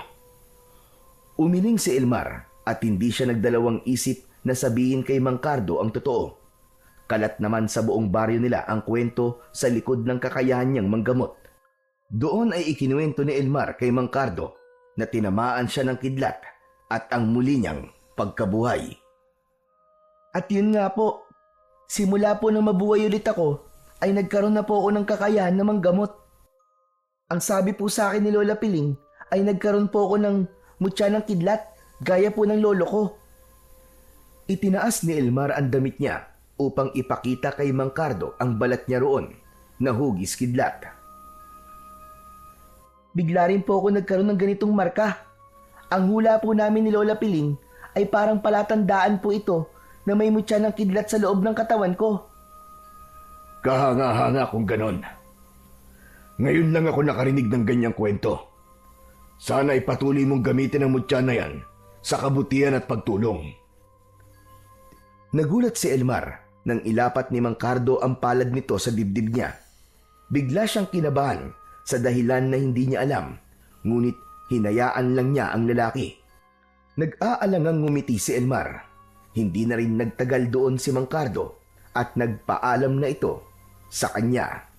Umiling si Elmar at hindi siya nagdalawang isip na sabihin kay Mang Cardo ang totoo. Kalat naman sa buong baryo nila ang kwento sa likod ng kakayahan niyang manggamot. Doon ay ikinuwento ni Elmar kay Mang Cardo na tinamaan siya ng kidlat at ang muli niyang pagkabuhay. At yun nga po, simula po nang mabuhay ulit ako, ay nagkaroon na po ako ng kakayahan na manggamot. Ang sabi po sa akin ni Lola Piling ay nagkaroon po ako ng mutya ng kidlat gaya po ng lolo ko. Itinaas ni Elmar ang damit niya upang ipakita kay Mang Cardo ang balat niya roon na hugis kidlat. Bigla rin po ako nagkaroon ng ganitong marka. Ang hula po namin ni Lola Piling ay parang palatandaan po ito na may mutya ng kidlat sa loob ng katawan ko. Kahanga-hanga kung ganon. Ngayon lang ako nakarinig ng ganyang kwento. Sana ipatuloy mong gamitin ang mutya na yan sa kabutihan at pagtulong. Nagulat si Elmar nang ilapat ni Mang Cardo ang palad nito sa dibdib niya. Bigla siyang kinabahan sa dahilan na hindi niya alam, ngunit hinayaan lang niya ang lalaki. Nag-aalangang ngumiti si Elmar. Hindi na rin nagtagal doon si Mang Cardo at nagpaalam na ito sa kanya.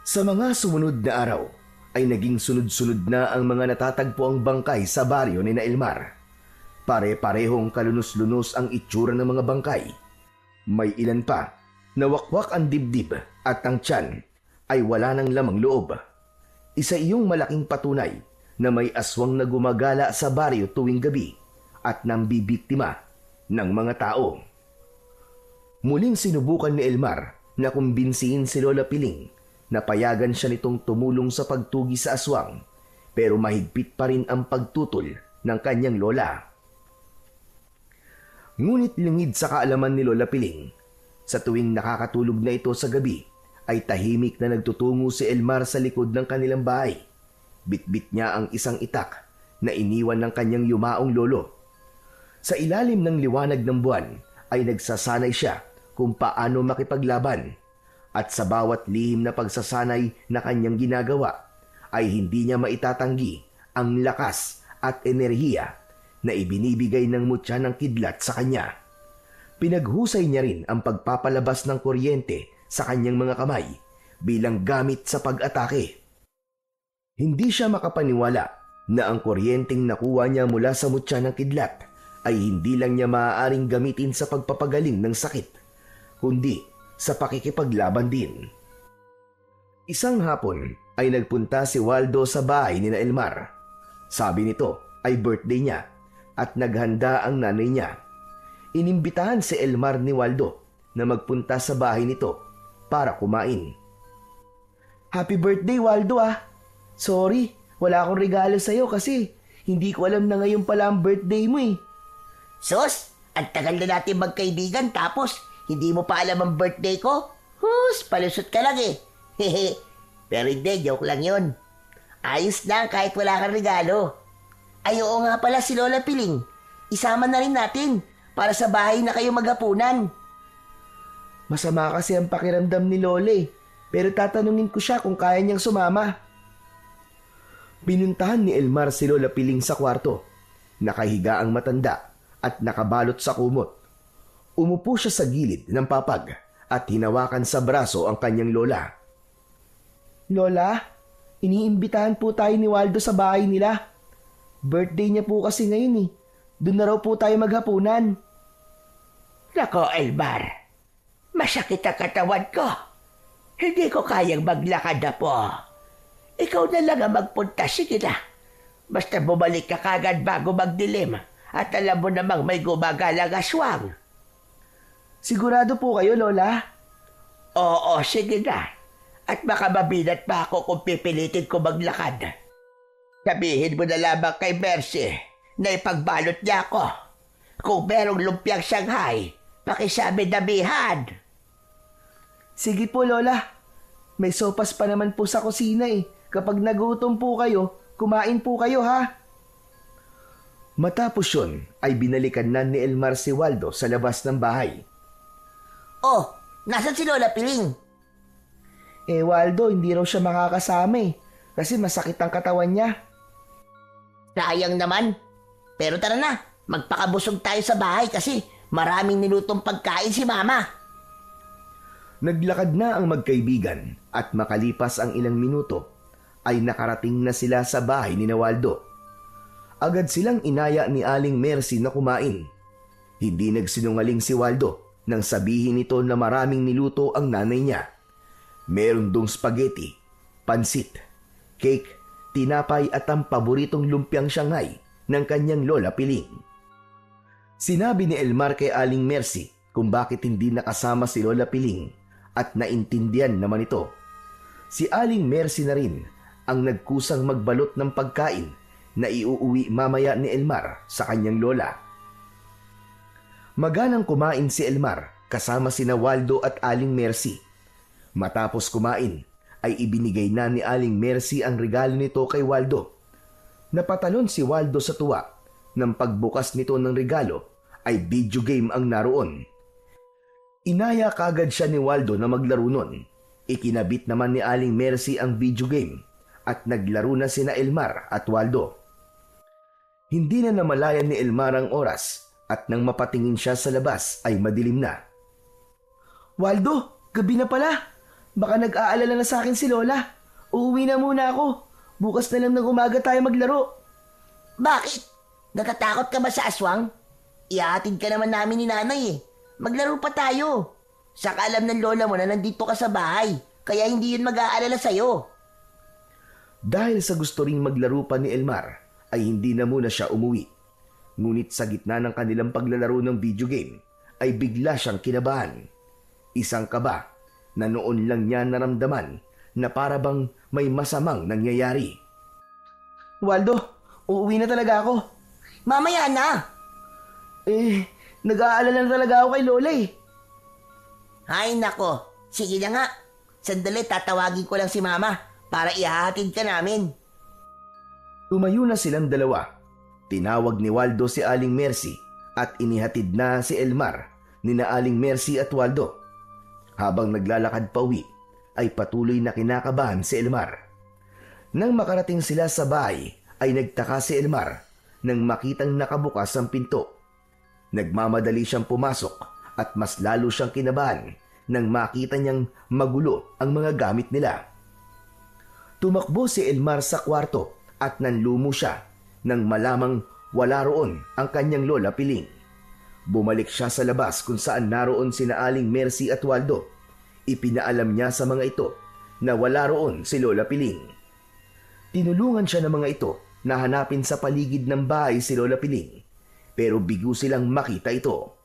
Sa mga sumunod na araw ay naging sunod-sunod na ang mga natatagpo ang bangkay sa baryo ni na Elmar. Pare-parehong kalunos-lunos ang itsura ng mga bangkay. May ilan pa na wakwak ang dibdib at ang tiyan ay wala ng lamang loob. Isa iyong malaking patunay na may aswang na gumagala sa baryo tuwing gabi at nambibiktima ng mga tao. Muling sinubukan ni Elmar na kumbinsihin si Lola Piling na payagan siya nitong tumulong sa pagtugi sa aswang, pero mahigpit pa rin ang pagtutol ng kanyang lola. Ngunit lingid sa kaalaman ni Lola Piling, sa tuwing nakakatulog na ito sa gabi ay tahimik na nagtutungo si Elmar sa likod ng kanilang bahay. Bitbit niya ang isang itak na iniwan ng kanyang yumaong lolo. Sa ilalim ng liwanag ng buwan ay nagsasanay siya kung paano makipaglaban, at sa bawat lihim na pagsasanay na kanyang ginagawa ay hindi niya maitatanggi ang lakas at enerhiya na ibinibigay ng mutya ng kidlat sa kanya. Pinaghusay niya rin ang pagpapalabas ng kuryente sa kanyang mga kamay bilang gamit sa pag-atake. Hindi siya makapaniwala na ang kuryenteng nakuha niya mula sa mutya ng kidlat ay hindi lang niya maaaring gamitin sa pagpapagaling ng sakit, kundi sa pakikipaglaban din. Isang hapon ay nagpunta si Waldo sa bahay ni Elmar. Sabi nito ay birthday niya at naghanda ang nanay niya. Inimbitahan si Elmar ni Waldo na magpunta sa bahay nito para kumain. Happy birthday, Waldo ah. Sorry, wala akong regalo sa'yo kasi hindi ko alam na ngayon pala ang birthday mo eh. Sus, ang tagal na natin magkaibigan tapos hindi mo pa alam ang birthday ko? Hus, palusot ka lang eh. Hehe, pero hindi, joke lang yun. Ayos lang kahit wala kang regalo. Ay oo nga pala si Lola Piling. Isama na rin natin para sa bahay na kayo maghapunan. Masama kasi ang pakiramdam ni Lola eh. Pero tatanungin ko siya kung kaya niyang sumama. Pinuntahan ni Elmar si Lola Piling sa kwarto. Nakahiga ang matanda at nakabalot sa kumot. Umupo siya sa gilid ng papag at hinawakan sa braso ang kanyang lola. Lola, iniimbitahan po tayo ni Waldo sa bahay nila. Birthday niya po kasi ngayon eh. Doon na raw po tayo maghapunan. Nako, Elmar. Masakit ang katawan ko. Hindi ko kayang maglakad na po. Ikaw na lang ang magpunta. Sige na. Basta bumalik ka kagad bago magdilim. At alam mo namang may gumagalang aswang. Sigurado po kayo, Lola? Oo, sige na. At baka mabinat pa ako kung pipilitin ko maglakad. Sabihin mo na lamang kay Mercy na ipagbalot niya ako. Kung merong lumpiang Shanghai, pakisabi damihan. Sige po, Lola. May sopas pa naman po sa kusina eh. Kapag nagutom po kayo, kumain po kayo ha. Matapos yun ay binalikan na ni Elmar si Waldo sa labas ng bahay. Oh, nasan si Lola Piling? Eh Waldo, hindi raw siya makakasama eh. Kasi masakit ang katawan niya. Sayang naman. Pero tara na, magpakabusog tayo sa bahay kasi maraming nilutong pagkain si Mama. Naglakad na ang magkaibigan at makalipas ang ilang minuto ay nakarating na sila sa bahay ni Waldo. Agad silang inaya ni Aling Mercy na kumain. Hindi nagsinungaling si Waldo nang sabihin nito na maraming niluto ang nanay niya. Meron dong spaghetti, pansit, cake, tinapay at ang paboritong lumpiang Shanghai ng kanyang Lola Piling. Sinabi ni Elmar kay Aling Mercy kung bakit hindi nakasama si Lola Piling at naintindihan naman ito. Si Aling Mercy na rin ang nagkusang magbalot ng pagkain na iuuwi mamaya ni Elmar sa kanyang lola. Maganang kumain si Elmar kasama sina Waldo at Aling Mercy. Matapos kumain ay ibinigay na ni Aling Mercy ang regalo nito kay Waldo. Napatalon si Waldo sa tuwa nang pagbukas nito ng regalo ay video game ang naroon. Inaya kagad siya ni Waldo na maglaro nun. Ikinabit naman ni Aling Mercy ang video game at naglaro na sina Elmar at Waldo. Hindi na namalayan ni Elmar ang oras at nang mapatingin siya sa labas ay madilim na. Waldo, gabi na pala. Baka nag-aalala na sa akin si Lola. Uuwi na muna ako. Bukas na lang ng umaga tayo maglaro. Bakit? Natatakot ka ba sa aswang? Ihahatid ka naman namin ni nanay eh. Maglaro pa tayo. Saka alam ng lola mo na nandito ka sa bahay. Kaya hindi yun mag-aalala sa'yo. Dahil sa gusto ring maglaro pa ni Elmar, ay hindi na muna siya umuwi. Ngunit sa gitna ng kanilang paglalaro ng video game, ay bigla siyang kinabahan. Isang kaba na noon lang niya naramdaman na para bang may masamang nangyayari. Waldo, uuwi na talaga ako. Mamaya na. Nag-aalala na talaga ako kay Lola eh. Ay nako, sige na nga. Sandali, tatawagin ko lang si Mama para ihahatid ka namin. Tumayo na silang dalawa. Tinawag ni Waldo si Aling Mercy at inihatid na si Elmar ni na Aling Mercy at Waldo. Habang naglalakad pa uwi, ay patuloy na kinakabahan si Elmar. Nang makarating sila sa bahay, ay nagtaka si Elmar nang makitang nakabukas ang pinto. Nagmamadali siyang pumasok at mas lalo siyang kinabahan nang makita niyang magulo ang mga gamit nila. Tumakbo si Elmar sa kwarto at nanlumo siya nang malamang wala roon ang kanyang lola Piling. Bumalik siya sa labas kung saan naroon sina Aling Mercy at Waldo. Ipinaalam niya sa mga ito na wala roon si Lola Piling. Tinulungan siya ng mga ito na hanapin sa paligid ng bahay si Lola Piling, pero bigo silang makita ito.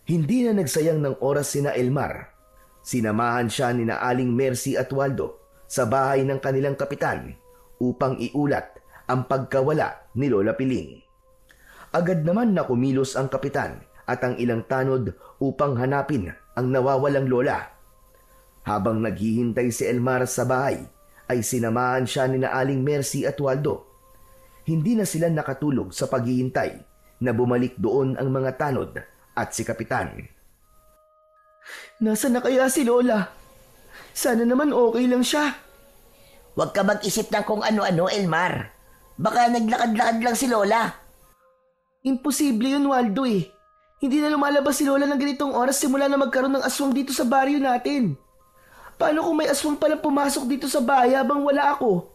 Hindi na nagsayang ng oras sina Elmar. Sinamahan siya ni na Aling Mercy at Waldo sa bahay ng kanilang kapitan upang iulat ang pagkawala ni Lola Piling. Agad naman na kumilos ang kapitan at ang ilang tanod upang hanapin ang nawawalang lola. Habang naghihintay si Elmar sa bahay, ay sinamahan siya ni na Aling Mercy at Waldo. Hindi na sila nakatulog sa paghihintay na bumalik doon ang mga tanod at si kapitan. Nasaan na kaya si Lola? Sana naman okay lang siya. Huwag ka mag-isip ng kung ano-ano, Elmar. Baka naglakad-lakad lang si Lola. Imposible yun, Waldo eh. Hindi na lumalabas si Lola ng ganitong oras simula na magkaroon ng aswang dito sa baryo natin. Paano kung may aswang palang pumasok dito sa bahay habang wala ako?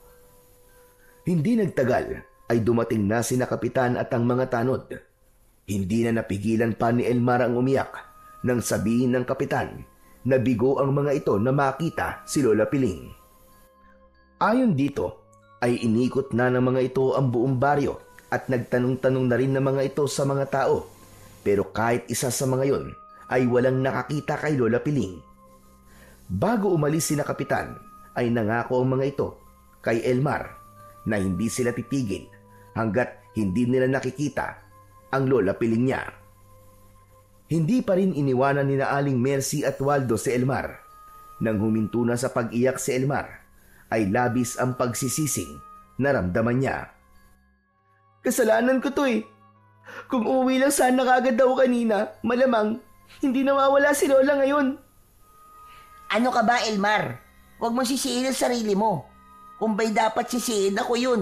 Hindi nagtagal ay dumating na sina kapitan at ang mga tanod. Hindi na napigilan pa ni Elmar ang umiyak nang sabihin ng kapitan na bigo ang mga ito na makita si Lola Piling. Ayon dito ay inikot na ng mga ito ang buong baryo at nagtanong-tanong na rin ng mga ito sa mga tao. Pero kahit isa sa mga yon ay walang nakakita kay Lola Piling. Bago umalis sina kapitan ay nangako ang mga ito kay Elmar na hindi sila titigil hanggat hindi nila nakikita ang Lola Piling niya. Hindi pa rin iniwanan ni na Aling Mercy at Waldo si Elmar. Nang huminto na sa pag-iyak si Elmar, ay labis ang pagsisising na ramdaman niya. Kasalanan ko to eh. Kung uuwi lang sana kagad daw kanina, malamang hindi nawawala si Lola ngayon. Ano ka ba, Elmar? Huwag mong sisihin ang sarili mo. Kung ba'y dapat sisihin, ako yun.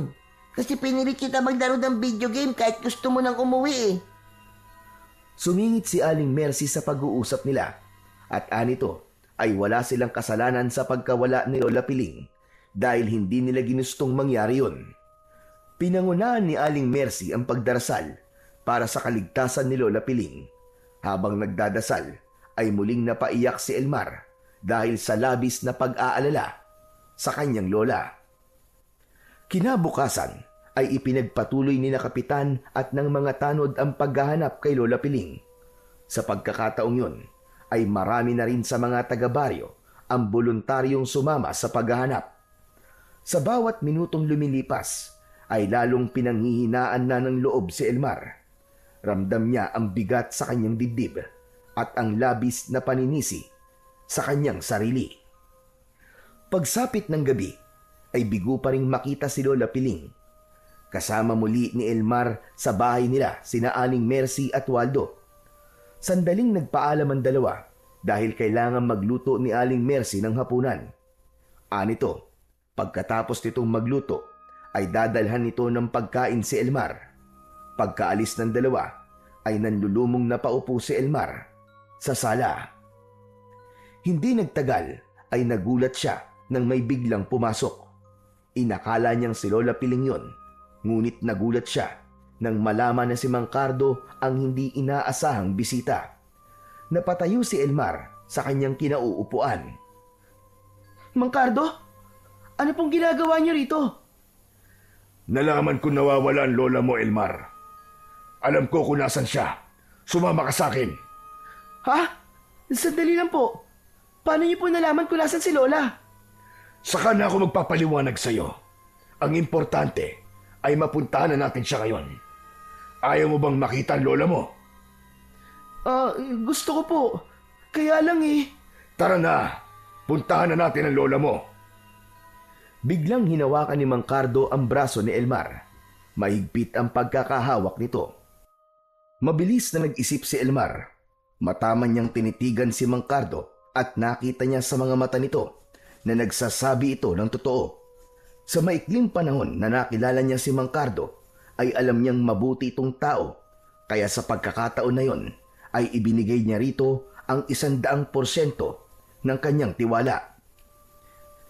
Kasi pinilit kita maglaro ng video game kahit gusto mo nang umuwi eh. Sumingit si Aling Mercy sa pag-uusap nila at anito ay wala silang kasalanan sa pagkawala ni Lola Piling dahil hindi nila ginustong mangyari yun. Pinangunahan ni Aling Mercy ang pagdarasal para sa kaligtasan ni Lola Piling. Habang nagdadasal ay muling napaiyak si Elmar dahil sa labis na pag-aalala sa kanyang lola. Kinabukasan ay ipinagpatuloy ni na kapitan at ng mga tanod ang paghahanap kay Lola Piling. Sa pagkakataong yun ay marami na rin sa mga taga-baryo ang voluntaryong sumama sa paghahanap. Sa bawat minutong lumilipas ay lalong pinanghihinaan na ng loob si Elmar. Ramdam niya ang bigat sa kanyang dibdib at ang labis na paninisi sa kanyang sarili. Pagsapit ng gabi ay bigo pa ring makita si Lola Piling. Kasama muli ni Elmar sa bahay nila sina Aling Mercy at Waldo. Sandaling nagpaalam ang dalawa dahil kailangan magluto ni Aling Mercy ng hapunan. Anito, pagkatapos nitong magluto ay dadalhan nito ng pagkain si Elmar. Pagkaalis ng dalawa ay nanlulumong na paupo si Elmar sa sala. Hindi nagtagal ay nagulat siya nang may biglang pumasok. Inakala niyang si Lola Piling yun, ngunit nagulat siya nang malaman na si Mang Cardo ang hindi inaasahang bisita. Napatayo si Elmar sa kanyang kinauupuan. Mang Cardo, ano pong ginagawa niyo rito? Nalaman ko nawawala ang lola mo, Elmar. Alam ko kung nasan siya. Sumama ka sa akin. Ha? Sandali lang po. Paano niyo po nalaman kung nasan si Lola? Saka na ako magpapaliwanag sa'yo. Ang importante ay mapuntahan na natin siya ngayon. Ayaw mo bang makita ang lola mo? Gusto ko po. Kaya lang eh. Tara na. Puntahan na natin ang lola mo. Biglang hinawakan ni Mang Cardo ang braso ni Elmar. Mahigpit ang pagkakahawak nito. Mabilis na nag-isip si Elmar. Mataman niyang tinitigan si Mang Cardo at nakita niya sa mga mata nito na nagsasabi ito ng totoo. Sa maikling panahon na nakilala niya si Mang Cardo, ay alam niyang mabuti itong tao. Kaya sa pagkakataon na yon, ay ibinigay niya rito ang 100% ng kanyang tiwala.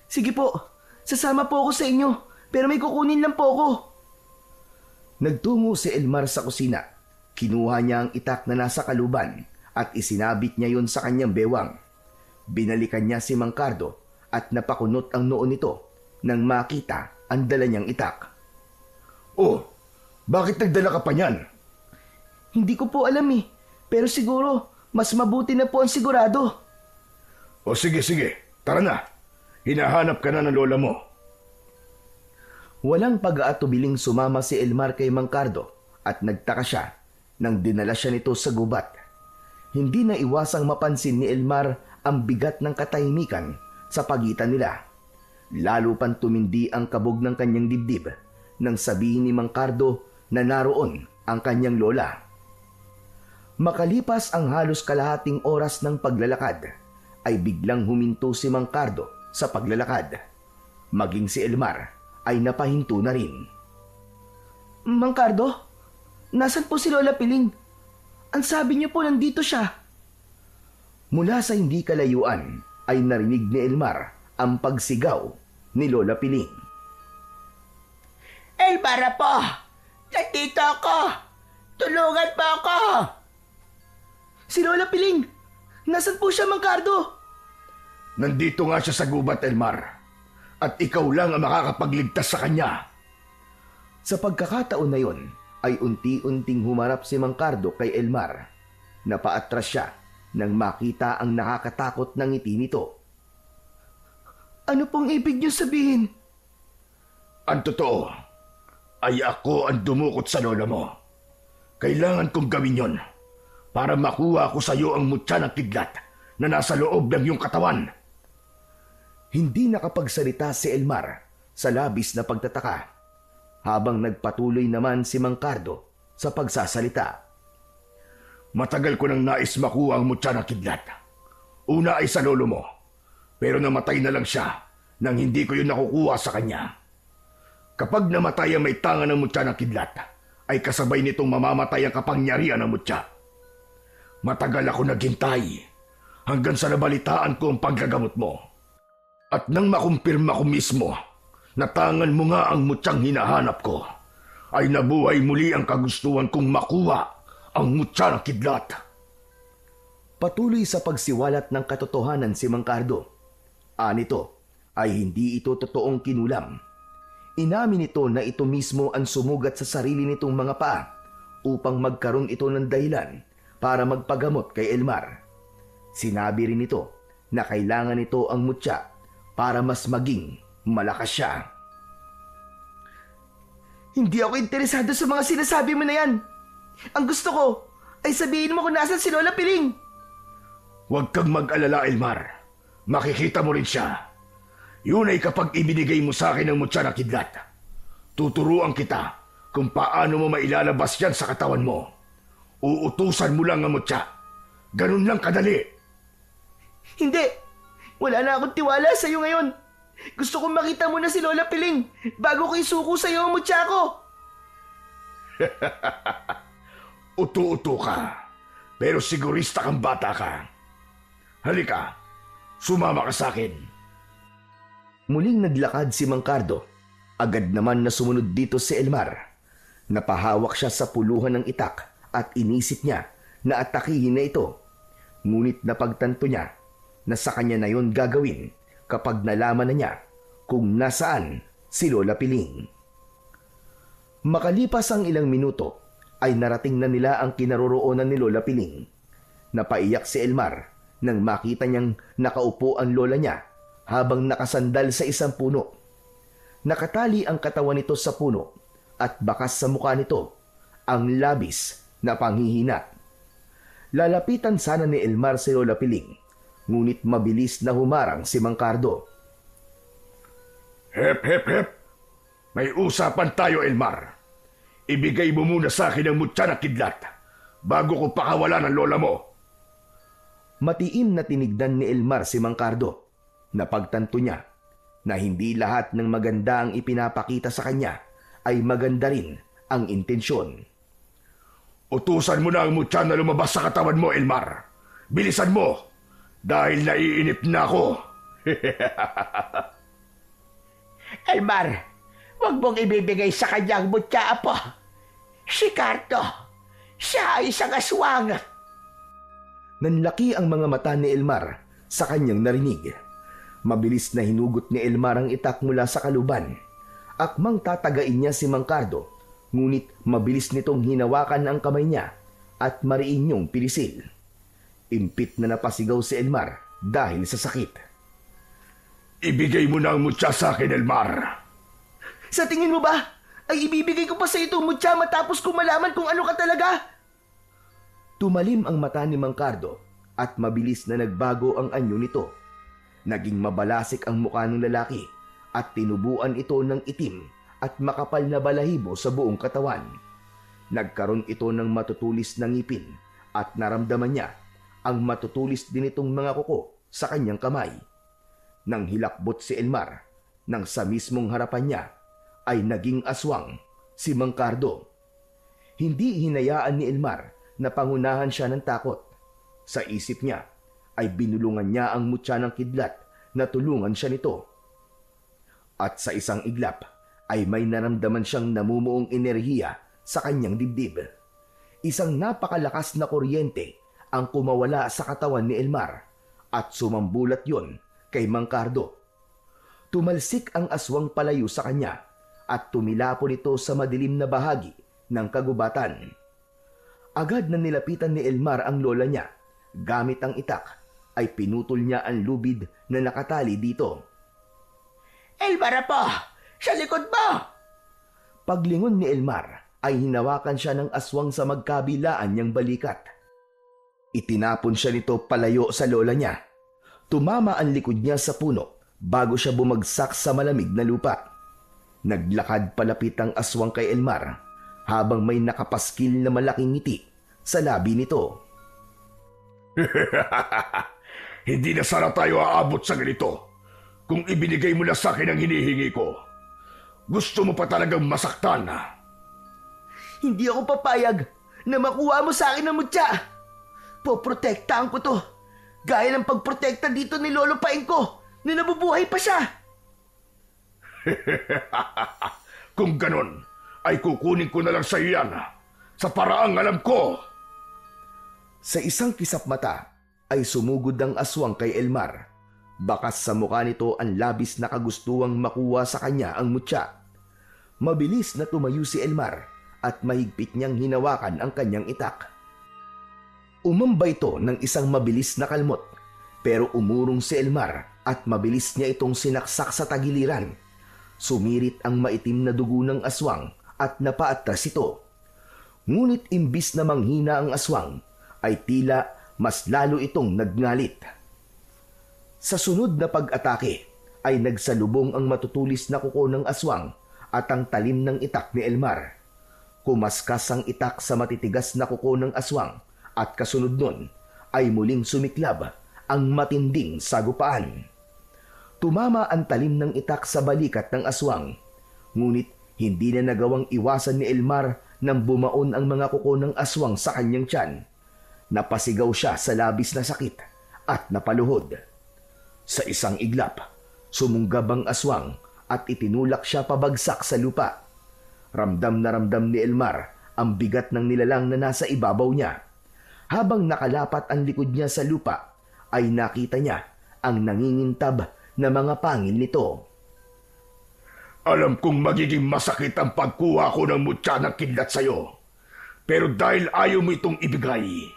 Sige po, sasama po ako sa inyo, pero may kukunin lang po ako. Nagtungo si Elmar sa kusina. Kinuha niya ang itak na nasa kaluban at isinabit niya yon sa kanyang bewang. Binalikan niya si Mang Cardo at napakunot ang noo nito nang makita ang dala niyang itak. Oh, bakit nagdala ka pa niyan? Hindi ko po alam pero siguro mas mabuti na po ang sigurado. O sige, tara na. Hinahanap ka na ng lola mo. Walang pag-aatubiling sumama si Elmar kay Mang Cardo at nagtaka siya nang dinala siya nito sa gubat. Hindi na iwasang mapansin ni Elmar ang bigat ng katahimikan sa pagitan nila. Lalo pang tumindi ang kabog ng kanyang dibdib nang sabihin ni Mang Cardo na naroon ang kanyang lola. Makalipas ang halos kalahating oras ng paglalakad, ay biglang huminto si Mang Cardo sa paglalakad. Maging si Elmar ay napahinto na rin. Mang Cardo, nasan po si Lola Piling? Ang sabi niyo po nandito siya. Mula sa hindi kalayuan ay narinig ni Elmar ang pagsigaw ni Lola Piling. Elmar po! Nandito ako! Tulungan mo ako! Si Lola Piling! Nasan po siya, Mang Cardo? Nandito nga siya sa gubat, Elmar. At ikaw lang ang makakapagligtas sa kanya. Sa pagkakataon na yon, ay unti-unting humarap si Mang Cardo kay Elmar. Napaatras siya nang makita ang nakakatakot na ngiti nito. Ano pong ibig niyo sabihin? Ang totoo ay ako ang dumukot sa lola mo. Kailangan kong gawin yon para makuha ko sa iyo ang mutya ng kidlat na nasa loob ng iyong katawan. Hindi nakapagsalita si Elmar sa labis na pagtataka, habang nagpatuloy naman si Mang Cardo sa pagsasalita. Matagal ko nang nais makuha ang mutya ng kidlat. Una ay sa lolo mo, pero namatay na lang siya nang hindi ko yun nakukuha sa kanya. Kapag namatay ang may tanga ng mutya ng kidlat, ay kasabay nitong mamamatay ang kapangyarihan ng mutya. Matagal ako naghintay hanggang sa nabalitaan ko ang paggagamot mo. At nang makumpirma ko mismo na tangan mo nga ang mutyang hinahanap ko, ay nabuhay muli ang kagustuhan kong makuha ang mutya ng kidlat. Patuloy sa pagsiwalat ng katotohanan si Mang Cardo. Anito ay hindi ito totoong kinulam. Inamin nito na ito mismo ang sumugat sa sarili nitong mga paa upang magkaroon ito ng dahilan para magpagamot kay Elmar. Sinabi rin ito na kailangan nito ang mutya para mas maging malakas siya. Hindi ako interesado sa mga sinasabi mo na yan. Ang gusto ko ay sabihin mo kung nasan si Lola Piling. Huwag kang mag-alala, Elmar. Makikita mo rin siya. Yun ay kapag ibinigay mo sa akin ang mutya na kidlat. Tuturuan kita kung paano mo mailalabas yan sa katawan mo. Uutusan mo lang ang mutya. Ganun lang kadali. Hindi. Wala na akong tiwala sa iyo ngayon. Gusto kong makita mo na si Lola Piling bago ko isuko sa iyo ang mutya ko. Utu-utu ka. Pero sigurista kang bata ka. Halika, sumama ka sa akin. Muling naglakad si Mang Cardo. Agad naman na sumunod dito si Elmar. Napahawak siya sa puluhan ng itak at inisip niya na atakihin na ito. Ngunit napagtanto niya na sa kanya na yon gagawin kapag nalaman na niya kung nasaan si Lola Piling. Makalipas ang ilang minuto ay narating na nila ang kinaroroonan ni Lola Piling. Napaiyak si Elmar nang makita niyang nakaupo ang lola niya habang nakasandal sa isang puno. Nakatali ang katawan nito sa puno at bakas sa mukha nito ang labis na panghihina. Lalapitan sana ni Elmar si Lola Piling, ngunit mabilis na humarang si Mang Cardo. Hep, hep, hep. May usapan tayo, Elmar. Ibigay mo muna sa akin ang mutya na kidlat bago ko pakawala ng lola mo. Matiim na tinignan ni Elmar si Mang Cardo. Napagtanto niya na hindi lahat ng maganda ang ipinapakita sa kanya ay maganda rin ang intensyon. Utusan mo na ang mutya na lumabas sa katawan mo, Elmar. Bilisan mo, dahil naiinip na ako. Elmar, huwag mong ibibigay sa kanya ang mutya, apo. Si Cardo, siya ay isang aswang. Nanlaki ang mga mata ni Elmar sa kanyang narinig. Mabilis na hinugot ni Elmar ang itak mula sa kaluban. Akmang tatagain niya si Mang Cardo, ngunit mabilis nitong hinawakan ang kamay niya at mariin niyong pilisil. Impit na napasigaw si Elmar dahil sa sakit. Ibigay mo na ang mutya sa akin, Elmar. Sa tingin mo ba, ay ibibigay ko pa sa itong mutya matapos kung malaman kung ano ka talaga? Tumalim ang mata ni Mang Cardo at mabilis na nagbago ang anyo nito. Naging mabalasik ang mukha ng lalaki at tinubuan ito ng itim at makapal na balahibo sa buong katawan. Nagkaroon ito ng matutulis na ngipin at naramdaman niya ang matutulis din itong mga kuko sa kanyang kamay. Nang hilakbot si Elmar, nang sa mismong harapan niya ay naging aswang si Mang Cardo. Hindi hinayaan ni Elmar na pangunahan siya ng takot. Sa isip niya ay binulungan niya ang mutya ng kidlat na tulungan siya nito. At sa isang iglap ay may naramdaman siyang namumuong enerhiya sa kanyang dibdib. Isang napakalakas na kuryente ang kumawala sa katawan ni Elmar at sumambulat yon kay Mang Cardo. Tumalsik ang aswang palayo sa kanya at tumilapon ito sa madilim na bahagi ng kagubatan. Agad na nilapitan ni Elmar ang lola niya. Gamit ang itak ay pinutol niya ang lubid na nakatali dito. Elmar, apo! Sa likod mo! Paglingon ni Elmar ay hinawakan siya ng aswang sa magkabilaan niyang balikat. Itinapon siya nito palayo sa lola niya. Tumama ang likod niya sa puno bago siya bumagsak sa malamig na lupa. Naglakad palapit ang aswang kay Elmar habang may nakapaskil na malaking ngiti sa labi nito. Hindi na sana tayo aabot sa ganito kung ibinigay mo na sa akin ang hinihingi ko. Gusto mo pa talagang masaktan, ha? Hindi ako papayag na makuha mo sa akin ang mutya. Poprotektahan ko to. Gaya ng pagprotekta dito ni Lolo Paeng ko na nabubuhay pa siya. Kung ganon, ay kukunin ko na lang sa iyo yan sa paraang alam ko. Sa isang kisap mata ay sumugod ang aswang kay Elmar. Bakas sa mukha nito ang labis na kagustuhang makuha sa kanya ang mutya. Mabilis na tumayo si Elmar at mahigpit niyang hinawakan ang kanyang itak. Umambay ito ng isang mabilis na kalmot, pero umurong si Elmar at mabilis niya itong sinaksak sa tagiliran. Sumirit ang maitim na dugo ng aswang at napaatras ito. Ngunit imbis na manghina ang aswang, ay tila mas lalo itong nagngalit. Sa sunod na pag-atake, ay nagsalubong ang matutulis na kuko ng aswang at ang talim ng itak ni Elmar. Kumaskas ang itak sa matitigas na kuko ng aswang at kasunod nun ay muling sumiklab ang matinding sagupaan. Tumama ang talim ng itak sa balikat ng aswang, ngunit hindi na nagawang iwasan ni Elmar nang bumaon ang mga kuko ng aswang sa kanyang tiyan. Napasigaw siya sa labis na sakit at napaluhod. Sa isang iglap, sumunggab ang aswang at itinulak siya pabagsak sa lupa. Ramdam na ramdam ni Elmar ang bigat ng nilalang na nasa ibabaw niya. Habang nakalapat ang likod niya sa lupa, ay nakita niya ang nangingintab na mga pangil nito. Alam kong magiging masakit ang pagkuha ko ng mutya ng kidlat sa'yo. Pero dahil ayaw mo itong ibigay,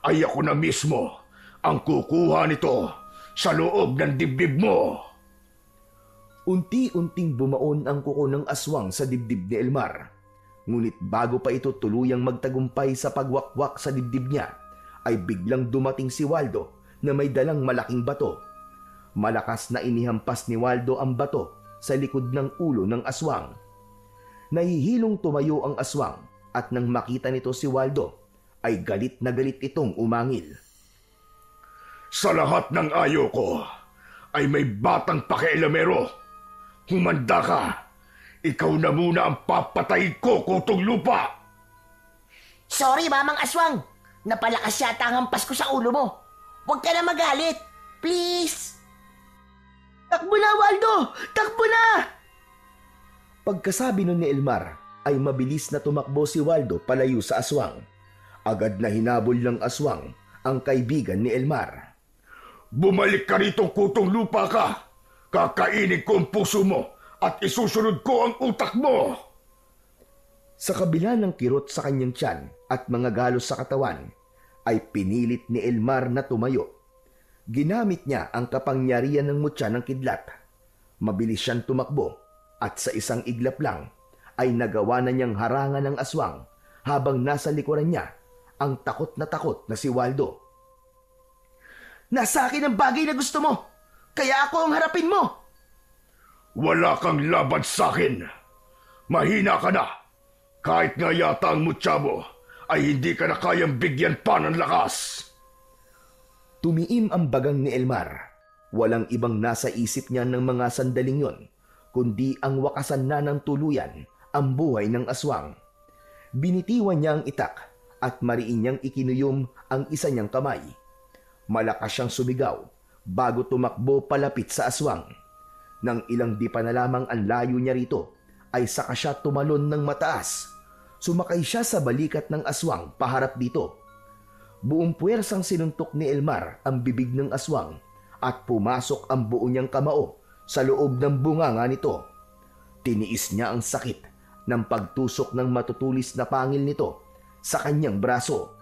ay ako na mismo ang kukuha nito sa loob ng dibdib mo. Unti-unting bumaon ang kuko ng aswang sa dibdib ni Elmar. Ngunit bago pa ito tuluyang magtagumpay sa pagwakwak sa dibdib niya, ay biglang dumating si Waldo na may dalang malaking bato. Malakas na inihampas ni Waldo ang bato sa likod ng ulo ng aswang. Nahihilong tumayo ang aswang at nang makita nito si Waldo, ay galit na galit itong umangil. Sa lahat ng ayaw ko ay may batang pakialamero. Humanda ka. Ikaw na muna ang papatay ko, Kutong Lupa. Sorry, Mamang Aswang. Napalakas yata ang hampas ko sa ulo mo. Huwag ka na magalit. Please. Takbo na, Waldo! Takbo na! Pagkasabi nun ni Elmar, ay mabilis na tumakbo si Waldo palayo sa aswang. Agad na hinabol ng aswang ang kaibigan ni Elmar. Bumalik ka rito, Kutong Lupa ka. Kakainin ko ang puso mo at isusunod ko ang utak mo. Sa kabila ng kirot sa kanyang tiyan at mga galos sa katawan, ay pinilit ni Elmar na tumayo. Ginamit niya ang kapangyarihan ng mutya ng kidlat. Mabilis siyang tumakbo at sa isang iglap lang ay nagawa na niyang harangan ng aswang habang nasa likuran niya ang takot na si Waldo. Nasa akin ang bagay na gusto mo. Kaya ako ang harapin mo. Wala kang laban sa akin. Mahina ka na. Kahit nga yata ang mutya mo ay hindi ka na kayang bigyan pa ng lakas. Tumiim ang bagang ni Elmar. Walang ibang nasa isip niya ng mga sandaling yon, kundi ang wakasan na ng tuluyan ang buhay ng aswang. Binitiwan niya ang itak at mariin niyang ikinuyom ang isa niyang kamay. Malakas siyang sumigaw bago tumakbo palapit sa aswang. Nang ilang di pa na lamang ang layo niya rito, ay saka siya tumalon ng mataas. Sumakay siya sa balikat ng aswang paharap dito. Buong puwersang sinuntok ni Elmar ang bibig ng aswang at pumasok ang buo niyang kamao sa loob ng bunganga nito. Tiniis niya ang sakit ng pagtusok ng matutulis na pangil nito sa kanyang braso.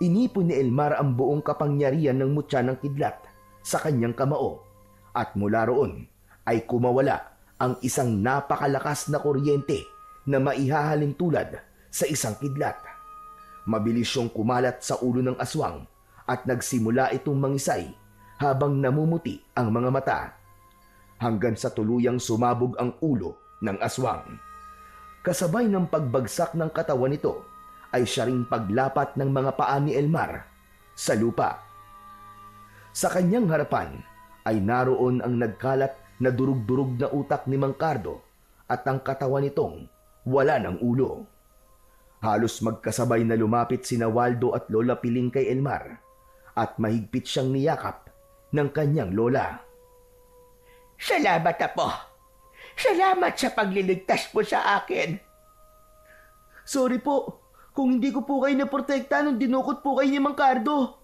Inipon ni Elmar ang buong kapangyarihan ng mutya ng kidlat sa kanyang kamao at mula roon ay kumawala ang isang napakalakas na kuryente na maihahalin tulad sa isang kidlat. Mabilis siyang kumalat sa ulo ng aswang at nagsimula itong mangisay habang namumuti ang mga mata hanggang sa tuluyang sumabog ang ulo ng aswang. Kasabay ng pagbagsak ng katawan nito ay siya ring paglapat ng mga paa ni Elmar sa lupa. Sa kanyang harapan ay naroon ang nagkalat na durug-durug na utak ni Mang Cardo at ang katawan nitong wala ng ulo. Halos magkasabay na lumapit sina Waldo at Lola Piling kay Elmar at mahigpit siyang niyakap ng kanyang lola. Salamat, Apo. Salamat sa pagliligtas mo sa akin. Sorry po. Kung hindi ko po kayo naprotekta nung dinukot po kayo ni Mang Cardo.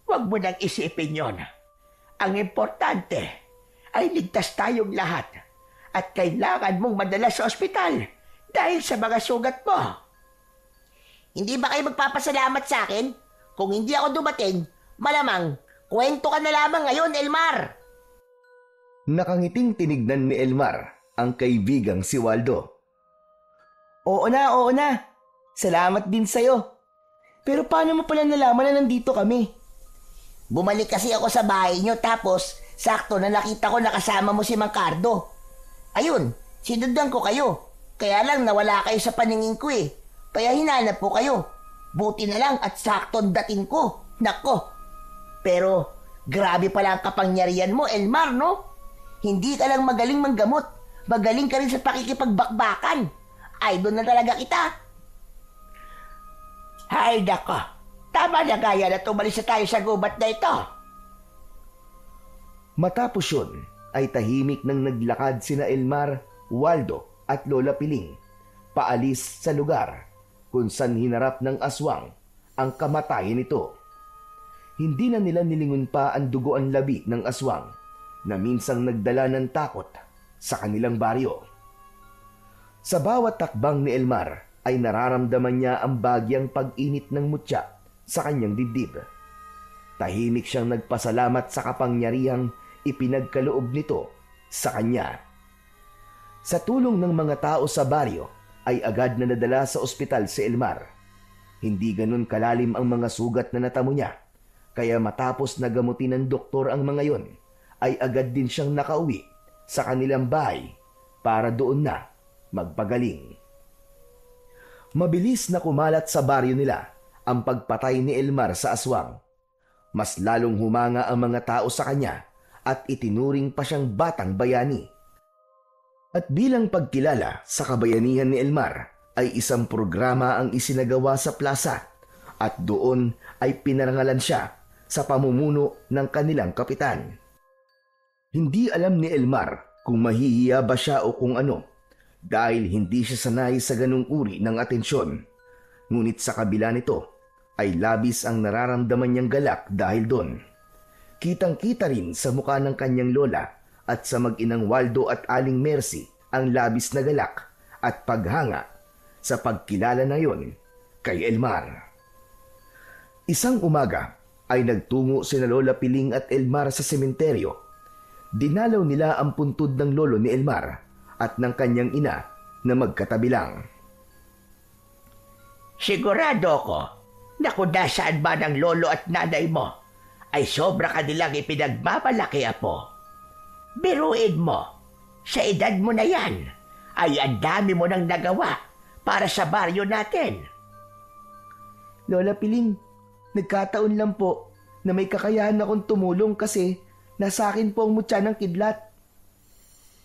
Huwag mo nang isipin yon. Ang importante ay ligtas tayong lahat at kailangan mong madala sa ospital dahil sa mga sugat mo. Hindi ba kayo magpapasalamat sa akin? Kung hindi ako dumating, malamang kwento ka na lamang ngayon, Elmar. Nakangiting tinignan ni Elmar ang kaibigang si Waldo. Oo na. Salamat din sa'yo. Pero paano mo pala nalaman na nandito kami? Bumalik kasi ako sa bahay niyo tapos sakto na nakita ko nakasama mo si Mang Cardo. Ayun, sinundan ko kayo. Kaya lang nawala kayo sa paningin ko eh. Kaya hinanap ko kayo. Buti na lang at sakto dating ko. Nako. Pero grabe pala ang kapangyarihan mo, Elmar, no? Hindi ka lang magaling manggamot. Magaling ka rin sa pakikipagbakbakan. Idol na talaga kita. Hay nako. Tama na gaya na tumalis na tayo sa gubat na ito. Matapos yun, ay tahimik nang naglakad sina Elmar, Waldo at Lola Piling paalis sa lugar kung saan hinarap ng aswang ang kamatayan nito. Hindi na nila nilingon pa ang dugoan labi ng aswang na minsang nagdala ng takot sa kanilang baryo. Sa bawat takbang ni Elmar ay nararamdaman niya ang bagyang pag-init ng mutya sa kanyang dibdib. Tahimik siyang nagpasalamat sa kapangyarihang ipinagkaloob nito sa kanya. Sa tulong ng mga tao sa baryo ay agad na nadala sa ospital si Elmar. Hindi ganun kalalim ang mga sugat na natamo niya, Kaya matapos na gamutin ng doktor ang mga yon, ay agad din siyang nakauwi sa kanilang bahay para doon na magpagaling. Mabilis na kumalat sa baryo nila ang pagpatay ni Elmar sa aswang. Mas lalong humanga ang mga tao sa kanya at itinuring pa siyang batang bayani. At bilang pagkilala sa kabayanihan ni Elmar, ay isang programa ang isinagawa sa plaza at doon ay pinarangalan siya sa pamumuno ng kanilang kapitan. Hindi alam ni Elmar kung mahihiya ba siya o kung ano dahil hindi siya sanay sa ganung uri ng atensyon. Ngunit sa kabila nito ay labis ang nararamdaman niyang galak dahil doon. Kitang-kita rin sa mukha ng kanyang lola at sa mag-inang Waldo at Aling Mercy ang labis na galak at paghanga sa pagkilala na yon kay Elmar. Isang umaga ay nagtungo sina Lola Piling at Elmar sa sementeryo. Dinalaw nila ang puntod ng lolo ni Elmar at ng kanyang ina na magkatabi lang. Sigurado ko na kung nasaan ba ng lolo at nanay mo ay sobra kanilang ipinagmamalaki, apo. Biruin mo, sa edad mo na yan, ay ang dami mo nang nagawa para sa baryo natin. Lola Piling, nagkataon lang po na may kakayahan akong tumulong kasi nasa akin po ang mutya ng kidlat.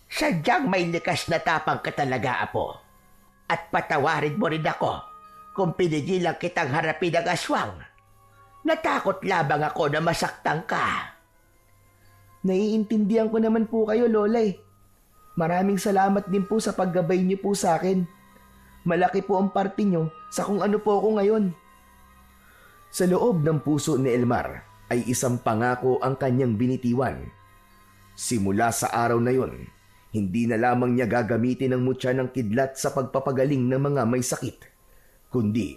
Sadyang may likas na tapang ka talaga, apo. At patawarin mo rin ako kung pinigilan kitang harapin ang aswang. Natakot labang ako na masaktan ka. Naiintindihan ko naman po kayo, Lola eh. Maraming salamat din po sa paggabay niyo po sa akin. Malaki po ang parte niyo sa kung ano po ako ngayon. Sa loob ng puso ni Elmar ay isang pangako ang kanyang binitiwan. Simula sa araw na yon, hindi na lamang niya gagamitin ang mutya ng kidlat sa pagpapagaling ng mga may sakit, kundi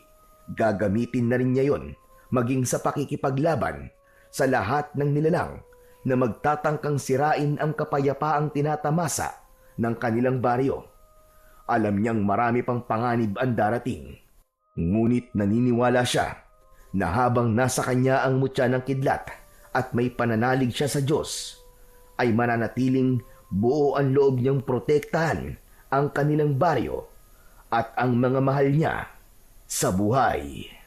gagamitin na rin niya yon maging sa pakikipaglaban sa lahat ng nilalang na magtatangkang sirain ang kapayapaang tinatamasa ng kanilang baryo. Alam niyang marami pang panganib ang darating, ngunit naniniwala siya na habang nasa kanya ang mutya ng kidlat at may pananalig siya sa Diyos, ay mananatiling buo ang loob niyang protektahan ang kanilang baryo at ang mga mahal niya sa buhay.